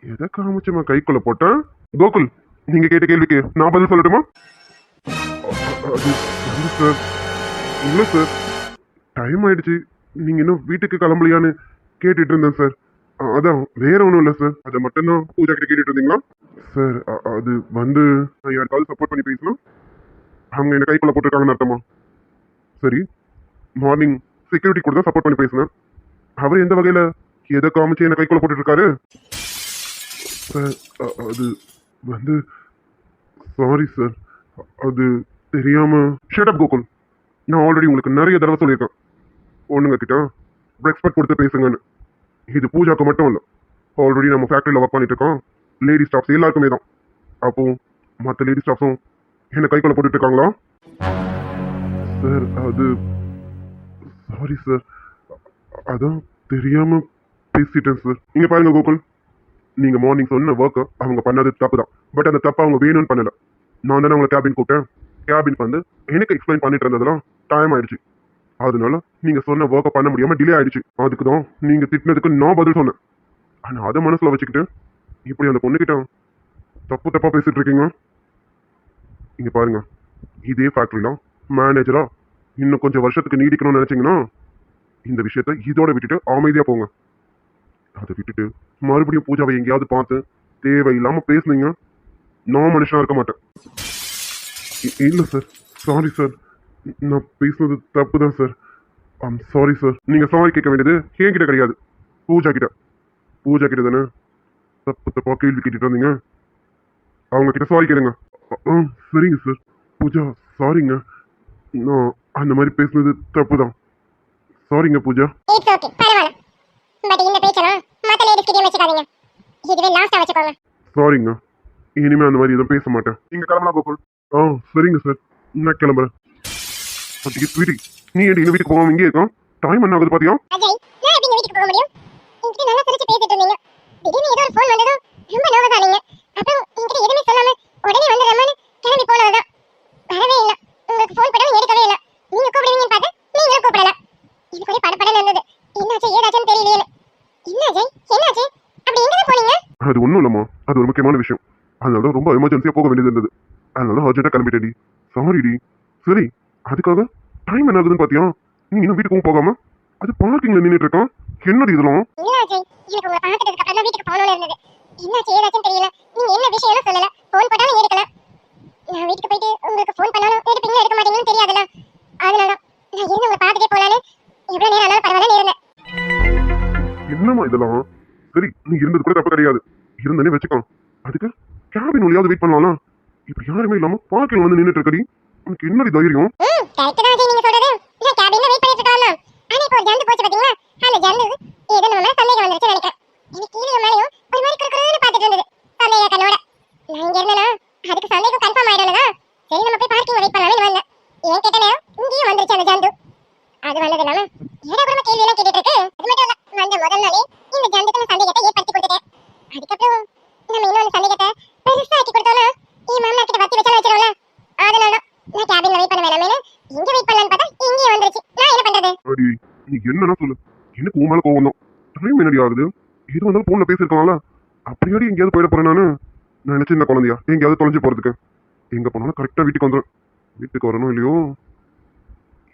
எதை காமிச்சுமா கைக்குள்ள போட்டான்? கோகுல், நீங்க கேட்ட கேள்விக்கு நான் பதில் சொல்லட்டுமா? அது வந்து சார், இல்ல சார், டைம் ஆயிடுச்சு, நீங்க இன்னும் வீட்டுக்கு கிளம்பலையான்னு கேட்டுட்டு இருந்தேன் சார். அதான் வேற ஒன்றும் இல்லை சார். அதை மட்டும்தான் பூஜா கிட்ட கேட்டுட்டு இருந்தீங்களா சார்? அது வந்து நான் யாருக்காவது சப்போர்ட் பண்ணி பேசலாம், அவங்க என்ன கைக்குள்ள போட்டிருக்காங்கன்னு அர்த்தமா? சரி, மார்னிங் செக்யூரிட்டி கூட தான் சப்போர்ட் பண்ணி பேசினேன். அவர் எந்த வகையில எதை காமிச்சு என்ன கைக்குள்ள போட்டுட்டு இருக்காரு சார்? அது வந்து சாரி சார், அது தெரியாம. ஷட் அப் கோகுல், நான் ஆல்ரெடி உங்களுக்கு நிறைய தடவை சொல்லியிருக்கேன் பொண்ணுங்க கிட்ட ரெஸ்பெக்ட் கொடுத்து பேசுங்கன்னு. இது பூஜாக்கு மட்டும் இல்லை, ஆல்ரெடி நம்ம ஃபேக்டரியில் ஒர்க் பண்ணிட்டு இருக்கோம் லேடி ஸ்டாஃப்ஸ் எல்லாருக்குமே தான். அப்போ மற்ற லேடி ஸ்டாஃப்ஸும் என்ன கைக்குள்ள போட்டுட்டு இருக்காங்களா சார்? அது சாரி சார், அதான் தெரியாம பேசிட்டேன் சார். நீங்க பாருங்க கோகுல், நீங்க மார்னிங் சொன்ன ஒர்க்கை அவங்க பண்ணது தப்பு தான். பட் அந்த தப்பை அவங்க வேணும்னு பண்ணல. நான் தானே உங்களை கேபின் கூப்பிட்டேன். கேபின் வந்து எனக்கு எக்ஸ்பிளைன் பண்ணிட்டு இருந்ததெல்லாம் டைம் ஆயிடுச்சு. அதனால நீங்க சொன்ன ஒர்க்கை பண்ண முடியாம டிலே ஆயிடுச்சு. அதுக்கு தான் நீங்க திட்டினதுக்கு நான் பதில் சொன்னேன். ஆனா அதை மனசுல வச்சுக்கிட்டு இப்படி அந்த பொண்ணுகிட்ட தப்பு தப்பா பேசிட்டு இருக்கீங்க. இங்க பாருங்க, இதே ஃபேக்டரியில மேனேஜரா இன்னும் கொஞ்சம் வருஷத்துக்கு நீடிக்கணும்னு நினைச்சீங்கன்னா இந்த விஷயத்த இதோட விட்டுட்டு அமைதியா போங்க. அதை விட்டுட்டு மறுபடியும் பூஜாவை எங்கேயாவது பார்த்து தேவையில்லாம பேசுனீங்க, நான் மனுஷனா இருக்க மாட்டேன். இல்ல சார், சாரி சார், நான் பேசுனது தப்பு தான் சார். I'm sorry sir. நீங்க சாரி கேட்க வேண்டியது என்கிட்ட கிடையாது, பூஜா கிட்ட. பூஜா கிட்ட தானே தப்பு தப்பா கேள்வி கேட்டுட்டு இருந்தீங்க, அவங்க கிட்ட சாரி கேளுங்க. சரிங்க சார். பூஜா சாரிங்க, நான் அந்த மாதிரி பேசுனது தப்பு தான். சாரிங்க பூஜா. இட்ஸ் ஓகே, பரவாயில்ல. பட் இந்த பேச்செல்லாம் மற்ற லேடிஸ் கிட்டே வச்சுக்காதீங்க, இதுவே லாஸ்டா வச்சுக்கோங்க. சாரிங்க, இனிமே அந்த மாதிரி எதுவும் பேச மாட்டேன். நீங்க கிளம்பலாம் கோகுல். சரிங்க சார், நான் கிளம்புறேன். அதுக்கு ஸ்வீட்டி, நீ ஏன் எங்க வீட்டுக்கு போகாம இங்கே இருக்கோம்? டைம் என்ன ஆகுது பாத்தியா? அஜய், நான் எப்படி வீட்டுக்கு போக முடியும்? என்கிட்ட நல்லா சிரிச்சு பேசிட்டு இருந்தீங்க, திடீர்னு ஏதோ ஒரு ஃபோன் வந்ததும் ரொம்ப நர்வஸ் ஆனீங்க. அப்புறம் என்கிட்ட எதுவுமே சொல்லாம உடனே வந்துடுறேன்னு கிளம்பி போனதுதான். வரவே இல்லை, உங்களுக்கு ஃபோன் பண்ணவும் எடுக்கவே இல்லை. நீங்க கூப்பிடுவீங்கன்னு பார்த்து நீங்களும் கூப்பிடல. எனக்கு ஒரே படபடன்னு இருந்தது, என்னாச்சு ஏதாச்சுன்னு தெரியலையே. என்ன அஜய், என்னாச்சு? அப்படி எங்க போனீங்க? அது ஒன்றும் இல்லைம்மா, அது ஒரு முக்கியமான விஷயம். அதனால தான் ரொம்ப எமர்ஜென்சியாக போக வேண்டியது இருந்தது. அதனால அர்ஜென்ட்டாக கிளம்பிட்டேடி. சாரிடி. சரி, அதுக்காக டைம் என்ன ஆகுதுன்னு பார்த்தியா? நீ இன்னும் வீட்டுக்கும் போகாம அது பார்க்கிங்ல நின்றுட்டு இருக்கான். என்னடி இதெல்லாம்? இல்ல அஜய், எனக்கு உங்களை பார்த்ததுக்கு அப்புறம் தான் வீட்டுக்கு போகணும்னு இருந்தது. என்னாச்சு ஏதாச்சுன்னு தெரியல. நீங்க என்ன விஷயம்னு சொல்லல, ஃபோன் போட்டாலும் எடுக்கல. நான் வீட்டுக்கு போயிட்டு உங்களுக்கு ஃபோன் பண்ணாலும் எடுப்பீங்களா எடுக்க மாட்டீங்கன்னு தெரியாதுல்ல. அதனால நான் இருந்து உங்களை பார்த்துட்டே போலான்னு எவ்வளவு நேரம் ஆனாலும் பரவாயில்ல இருந்தேன். என்னம்மா இதெல்லாம்? சரி, நீ இருந்தது கூட தப்பு கிடையாது, இருந்தனே வச்சுக்கோ. அதுக்கு கேபின் வழியாவது வெயிட் பண்ணலாம். இப்படி யாருமே இல்லாம பார்க்கிங் வந்து நின்றுட்டு இருக்கடி, உனக்கு என்னடி தைரியம்? கரெக்ட் தான் அஜய் நீங்க சொல்றது. நான் கேபின்ல வெயிட் பண்ணிட்டு இருக்கேன். ஆனா இப்போ ஒரு ஜந்து போச்சு பாத்தீங்களா, அந்த ஜந்து ஏதோ நம்ம மேல சந்தேகம் வந்துருச்சு நினைக்கிறேன். எனக்கு கீழே மேலையும் ஒரு மாதிரி குறுகுறுன்னு பார்த்துட்டு இருந்தது சந்தேக கண்ணோட. நான் இங்க இருந்தேனா அதுக்கு சந்தேகம் கன்ஃபார்ம் ஆயிடும்ல. சரி நம்ம போய் பார்க்கிங் வெயிட் பண்ணலாம்னு வந்தேன். ஏன் கேட்ட நேரம் இங்கேயும் வந்துருச்சு அந்த ஜந்து. அது வந்தது இல்லாம ஏதோ கூட கேள்வி எல்லாம் கேட்டுட்டு இருக்கு. அது மட்டும் இல்ல, வந்த முதல் நாளே இந்த ஜந்துக்கு நான் சந்தேகத்தை ஏற்படுத்தி கொடுத்துட்டேன். அதுக்கப்புறம் நம்ம இன்னொரு சந்தேகத்தை பெருசா ஆக்கி கொடுத்தோம்னா என் மாமனா கிட்ட வத்தி வச்சாலும் வச்சிருவோம்ல. அதனால நான் கேபின்ல வெயிட் பண்ண வேணாமே, இங்க வெயிட் பண்ணலான்னு பார்த்தா இங்கேயும் வந்துருச்சு. நான் என்ன பண்றது? அடி, நீ என்னன்னா சொல்லு, எனக்கு உன் மேல கோவம் தான். டைம் என்னடி ஆகுது? எது வந்தாலும் போன்ல பேசிருக்கலாம்ல. அப்படியாடி எங்கேயாவது போயிட போறேன் நானு? நான் நினைச்சு இந்த குழந்தையா எங்கேயாவது தொலைஞ்சு போறதுக்கு? எங்க போனாலும் கரெக்டா வீட்டுக்கு வந்துடும். வீட்டுக்கு வரணும் இல்லையோ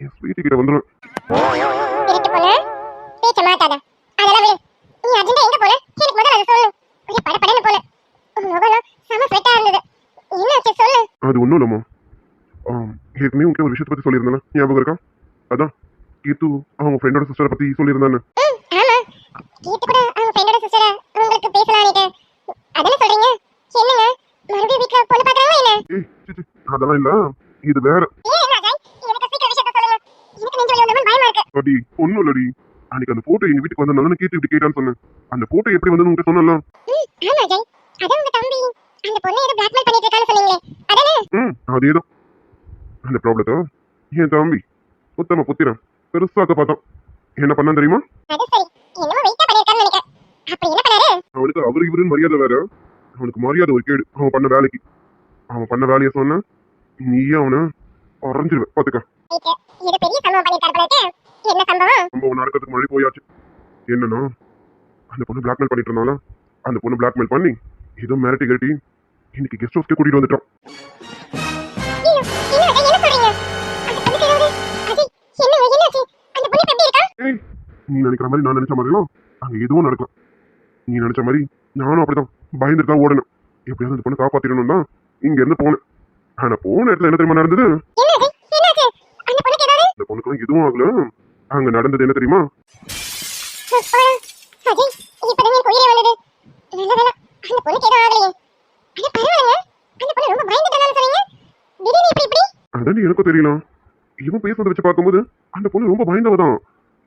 என் ஸ்வீட்டி கிட்ட வந்துடும். திருட்டு போல பேச்ச மாட்டாத, அதெல்லாம் விடு. நீ அர்ஜென்ட்டா எங்க போற? எனக்கு முதல்ல அதை சொல்லு. ஒரே படபடன்னு போல, உன் முகம் செம ஸ்வெட்டா இருந்தது. என்னாச்சு சொல்லு. அது ஒன்றும் இல்லைம்மா, ஏற்கனவே உங்ககிட்ட ஒரு விஷயத்தை பத்தி சொல்லியிருந்தேன், ஞாபகம் இருக்கா? அதான் கீத்து அவங்க ஃப்ரெண்டோட சிஸ்டரை பத்தி சொல்லியிருந்தானு. ஆமா, கீத்து கூட அவங்க ஃப்ரெண்டோட சிஸ்டரை உங்களுக்கு பேசலாம்னு. அதெல்லாம் சொல்றீங்க? என்னங்க மறுபடியும் வீட்ல பொண்ணு பார்க்கறாங்களா என்ன? ஏய் சிச்சி, அதெல்லாம் இல்ல, இது வேற. ஏன் என்ன அஜய், எனக்கு சீக்கிரம் விஷயத்தை சொல்லுங்க. எனக்கு நெஞ்சு வலி வந்தவன் பயமா இருக்கு. அடி ஒன்றும் இல்லடி, அன்னைக்கு அந்த போட்டோ எங்க வீட்டுக்கு வந்தனால கேட்டு இப்படி கேட்டான்னு சொன்னேன். அந்த போட்டோ எப்படி வந்து உங்ககிட்ட சொன்னல? ஆமா அஜய், அதான் உங்க தம்பி அந்த பொண்ணை ஏதோ பிளாக்மெயில் பண்ணிட்டு இருக்கான்னு சொன்னீங்களே, அதானே? அதேதான். அந்த ப்ராப்ளத்தை என் தம்பி உத்தம புத்திரன் பெருசாக்க பார்த்தான். என்ன பண்ணான் தெரியுமா? அது சரி, என்னமோ வெயிட்டா பண்ணிருக்கான்னு நினைக்கிறேன். அப்படி என்ன பண்ணாரு? அவனுக்கு அவரு இவருன்னு மரியாதை வேற. அவனுக்கு மரியாதை ஒரு கேடு. அவன் பண்ண வேலைக்கு அவன் பண்ண வேலையை சொன்ன நீயே அவனை அரைஞ்சிருவ பாத்துக்க. இது பெரிய சம்பவம் பண்ணிருக்காரு போல இருக்கு. என்ன சம்பவம்? சம்பவம் நடக்கிறதுக்கு முன்னாடி போயாச்சு. என்னன்னா அந்த பொண்ணு பிளாக்மெயில் பண்ணிட்டு இருந்தால, அந்த பொண்ணு பிளாக்மெயில் பண்ணி ஏதோ மிரட்டி கட்டி இன்னைக்கு கெஸ்ட் ஹவுஸ்க்கு கூட்டிட்டு வந்துட்டான். ஐயோ, என்ன சொல்றீங்க? அந்த பொண்ணுக்கு ஏதாவது அஜய், என்னாச்சு? அந்த பொண்ணு எப்படி இருக்கா? ஏய், நீ நினைக்கிற மாதிரி நான் நினைச்ச மாதிரிலாம் அங்க எதுவும் நடக்கல. நீ நினைச்ச மாதிரி நானும் அப்படிதான் பயந்துட்டு தான் ஓடணும். எப்படியாவது அந்த பொண்ணை காப்பாத்திடணும் தான் இங்க இருந்து போனேன். ஆனா போன இடத்துல என்ன தெரியுமா நடந்தது? என்னாச்சு? அந்த பொண்ணுக்கு ஏதாவது? அந்த பொண்ணுக்கு எதுவும் ஆகல. அங்க நடந்தது என்ன தெரியுமா? அஜய், இப்பதான் எனக்கு உயிரே வந்தது. நல்ல வேளை, அந்த பொண்ணுக்கு ஏதாவது ஆகலையே. அட பரவாயில்லைங்க, அந்த பொண்ணு ரொம்ப பயந்துட்டான்னு சொன்னீங்க. திடீர்னு இப்படி? அதான் எனக்கும் தெரியல. இவன் பேசுறத வச்சு பார்க்கும்போது அந்த பொண்ணு ரொம்ப பயந்தவதான்.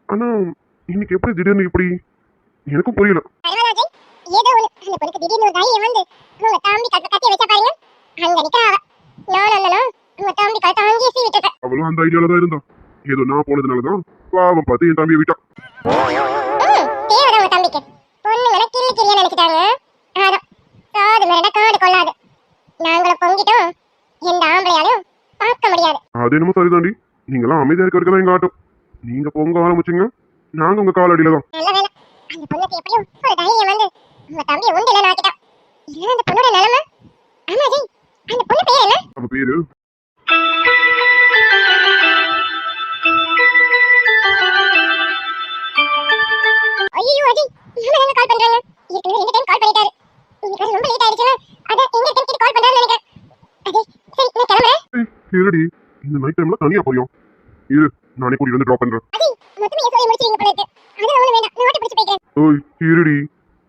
ஆனா இன்னைக்கு எப்படி திடீர்னு இப்படி எனக்கும் புரியல. பரவாயில்ல அஜய், ஏதோ ஒண்ணு அந்த பொண்ணுக்கு திடீர்னு ஒரு தைரியம் வந்து உங்க தாம்பி கத்திய வச்சா பாருங்க. அங்க நிக்கிறா அவ. நான் உங்க தாம்பி கழுத்தை அங்கேயே சீ விட்டுட்டேன். அவளும் அந்த ஐடியால தான் இருந்தா. ஏதோ நான் போனதுனாலதான் பாவம் பார்த்து என் தம்பியை விட்டான். தேவைதான் உங்க தம்பிக்கு. பொண்ணுங்களை கிள்ளியா நினைச்சிட்டாங்க. அதான் காது மிரண்ட காடு கொள்ளாது. நாங்களும் பொங்கிட்டோம், எந்த ஆம்பளையாலும் பார்க்க முடியாது. அது என்னமோ சரிதாண்டி. நீங்களாம் அமைதியா இருக்க வரைக்கும் தான் எங்க ஆட்டம். நீங்க பொங்க ஆரம்பிச்சுங்க, நாங்க உங்க காலடியில தான். நல்ல வேலை, அந்த பொண்ணுக்கு எப்படியும் ஒரு தைரியம் வந்து உங்க தம்பியை உண்டில நாக்கிட்டான். இல்ல அந்த பொண்ணோட நிலைமை. ஆமா அஜய், அந்த பொண்ணு பேர் என்ன? அவ பேரு ஐயோ அஜய், மாமா கால் பண்றாங்க. ஏற்கனவே 2 டைம் கால் பண்ணிட்டாரு. இன்னைக்கு ரொம்ப லேட் ஆயிடுச்சுல, அத எங்க டைம் கால் பண்றான்னு நினைக்கிறேன். அஜய், சரி நான் கிளம்புறேன். இருடி, இந்த நைட் டைம்ல தனியா போறியும். இரு, நானே கூட்டிட்டு வந்து டிராப் பண்றேன். அஜய், மொத்தமே சொல்லி முடிச்சிருங்க போல இருக்கு. அதெல்லாம் ஒண்ணு வேண்டாம், நான் ஓட்டி பிடிச்சு போய்க்கிறேன். ஓய் இருடி,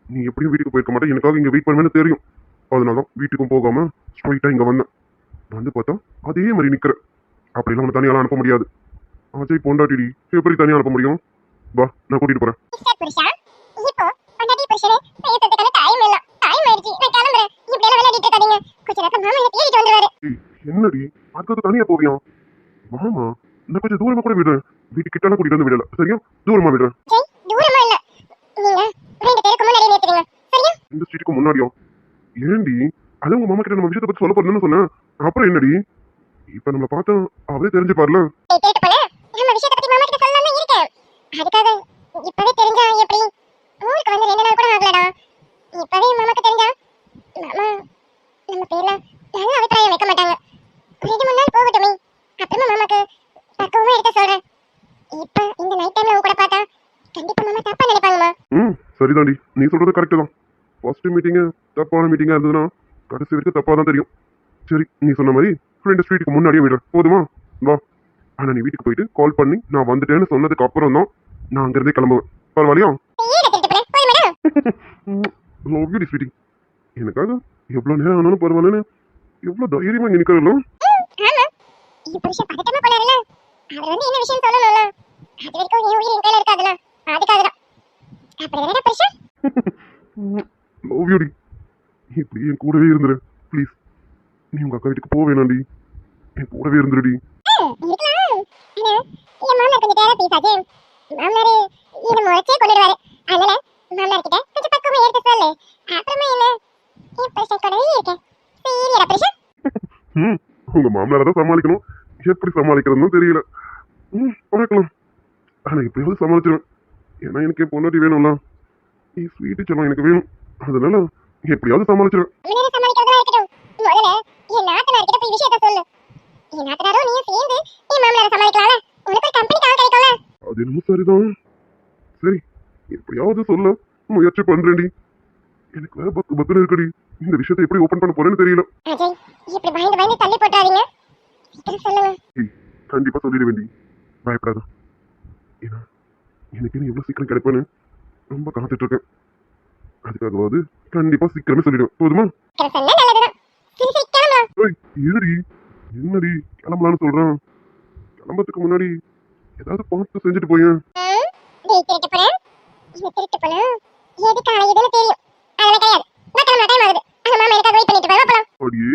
நீ எப்படியும் வீட்டுக்கு போயிருக்க மாட்டே. எனக்காக இங்க வெயிட் பண்ணுவேன்னு தெரியும். அதனால வீட்டுக்கும் போகாம ஸ்ட்ரைட்டா இங்க வந்தேன். வந்து பார்த்தா அதே மாதிரி நிக்கிற. அப்படிலாம் உன்னை தனியாலாம் அனுப்ப முடியாது. அஜய் பொண்டாட்டிடி, எப்படி தனியா அனுப்ப முடியும்? வா, நான் கூட்டிட்டு போறேன். மிஸ்டர் புருஷா, இப்போ பொண்டாட்டி புருஷனே பேசுறதுக்கான டைம் இல்ல. டைம் ஆயிடுச்சு, நான் கிளம்புறேன். இப்படி எல்லாம் விளையாடிட்டு இருக்காதீங்க. கொஞ்ச நேரத்துல மாமா என்ன தேடிட்டு வந்துருவாரு. ஏய், என்னடி அதுக்கு தனியா போவியா? மாமா, நான் கொஞ்சம் தூரமா கூட விடுறேன். வீட்டு கிட்டலாம் கூட்டிட்டு வந்து விடல, சரியா? தூரமா விடுறேன். அஜய், தூரமா இல்ல, நீங்க 2 பேருக்கு முன்னாடி நிறுத்துறீங்க, சரியா? இந்த ஸ்ட்ரீட்டுக்கு முன்னாடியா? ஏண்டி, அது உங்க மாமா கிட்ட நம்ம விஷயத்தை பத்தி சொல்ல போறேன்னு சொன்னேன். அப்புறம் என்னடி? இப்ப நம்மள பார்த்தா அவரே தெரிஞ்சுப்பார்ல. டேய் கேட்டு போல, நம்ம விஷயத்தை பத்தி மாமா கிட்ட சொல்லலாம் தான் இருக்கேன். அதுக்காக இப்பவே தெரிஞ்சா எப்படி? ஊருக்கு வந்து 2 நாள் கூட ஆகலடா. இப்பவே மாமாக்கு தெரிஞ்சா மாமா நம்ம பேர்ல நல்ல அபிப்பிராயம் வைக்க மாட்டாங்க. 2-3 நாள் போகட்டுமே, அப்புறமா மாமாக்கு பக்குவமா எடுத்து சொல்றேன். இப்ப இந்த நைட் டைம்ல உங்க கூட பார்த்தா கண்டிப்பா மாமா தப்பா நினைப்பாங்கம்மா. சரிதாண்டி, நீ சொல்றது கரெக்ட் தான். ஃபர்ஸ்ட் மீட்டிங் தப்பான மீட்டிங்கா இருந்ததுன்னா கடைசி வரைக்கும் தப்பா தான் தெரியும். சரி, நீ சொன்ன மாதிரி 2 ஸ்ட்ரீட்டுக்கு முன்னாடியே விடுறேன், போதுமா? வா. ஆனா நீ வீட்டுக்கு போயிட்டு கால் பண்ணி நான் வந்துட்டேன்னு சொன்னதுக்கு அப்புறம் தான் நான் அங்கிருந்தே கிளம்புவேன். பரவாயில்லையா? ஏட திருட்டு போற போய் மேடம். லவ் யூ டி ஸ்வீட்டி. எனக்காக எவ்வளவு நேரம் ஆனாலும் பரவாயில்லன்னு எவ்வளவு தைரியமா இங்க நிக்கிறோம். ஆமா, இது புருஷன் பதட்டமா போனாருல, அவர் வந்து என்ன விஷயம் சொல்லணும்ல, அது வரைக்கும் என் உயிர் என் கையில இருக்காதுல, அதுக்காக தான். அப்படிதானே புருஷன்? லவ் யூ டி. இப்படி என் கூடவே இருந்துரு ப்ளீஸ். நீ உங்க அக்கா வீட்டுக்கு போக வேணாண்டி, என் கூடவே இருந்துருடி. இருக்கலாம். ஆனா என் மாமனார் கொஞ்சம் தேவை பீசாச்சு. மாமனாரு இது முறைச்சே கொண்டுடுவாரு. அதனால மாமனார் கிட்ட கொஞ்சம் பக்கமா எடுத்து சொல்லு. அப்புறமா என்ன, என் புருஷன் கூடவே இருக்கேன். சீரியடா புருஷன். உங்க மாமனாரை தான் சமாளிக்கணும். எப்படி சமாளிக்கிறதுன்னு தெரியல. பார்க்கலாம். ஆனா எப்படியாவது சமாளிச்சிருவேன். ஏன்னா எனக்கு என் பொண்டாட்டி வேணும்ல. நீ ஸ்வீட்டு சொல்லும் எனக்கு வேணும். அதனால எப்படியாவது சமாளிச்சிருவேன். மாமனாரை சமாளிக்கிறதா இருக்கட்டும், முதல்ல என் நாத்தனார் கிட்ட போய் விஷயத்த சொல்லு. என் நாத்தனாரும் நீயும் சேர்ந்து என் மாமனாரை சமாளிக்கலாம்ல, உனக்கு ஒரு கம்பெனி கால் கிடைக்கும்ல. அது என்னமோ சரிதான். சரி, எப்படியாவது சொல்ல முயற்சி பண்றேன்டி. எனக்கு வேற பக்குன்னு இருக்குடி. இந்த விஷயத்தை எப்படி ஓபன் பண்ண போறேன்னு தெரியல. அஜய், இப்படி பயந்து தள்ளி போட்டாதீங்க. சீக்கிரம் சொல்லுங்க. கண்டிப்பா சொல்லிட வேண்டி, பயப்படாத. ஏன்னா எனக்கு என்ன எவ்வளவு சீக்கிரம் கிடைப்பேன்னு ரொம்ப காத்துட்டு இருக்கேன். அதுக்காகவாது கண்டிப்பா சீக்கிரமே சொல்லிடுவேன், போதுமா? சீக்கிரம் சொன்னா நல்லதுதான். சரி சரி கிளம்பலாம். ஏய், இருடி. என்னடி கிளம்பலான்னு சொல்றேன்? கிளம்புறதுக்கு முன்னாடி ஏதாவது பார்த்து செஞ்சுட்டு போயேன். டேய் திருட்டு போறேன். இந்த திருட்டு போறேன் எதுக்கு அலையுதுன்னு தெரியும். அதெல்லாம் கிடையாது. நான் கிளம்ப டைம் ஆகுது. அங்க மாமா எனக்காக வெயிட் பண்ணிட்டு போறோம் போலாம். அடியே,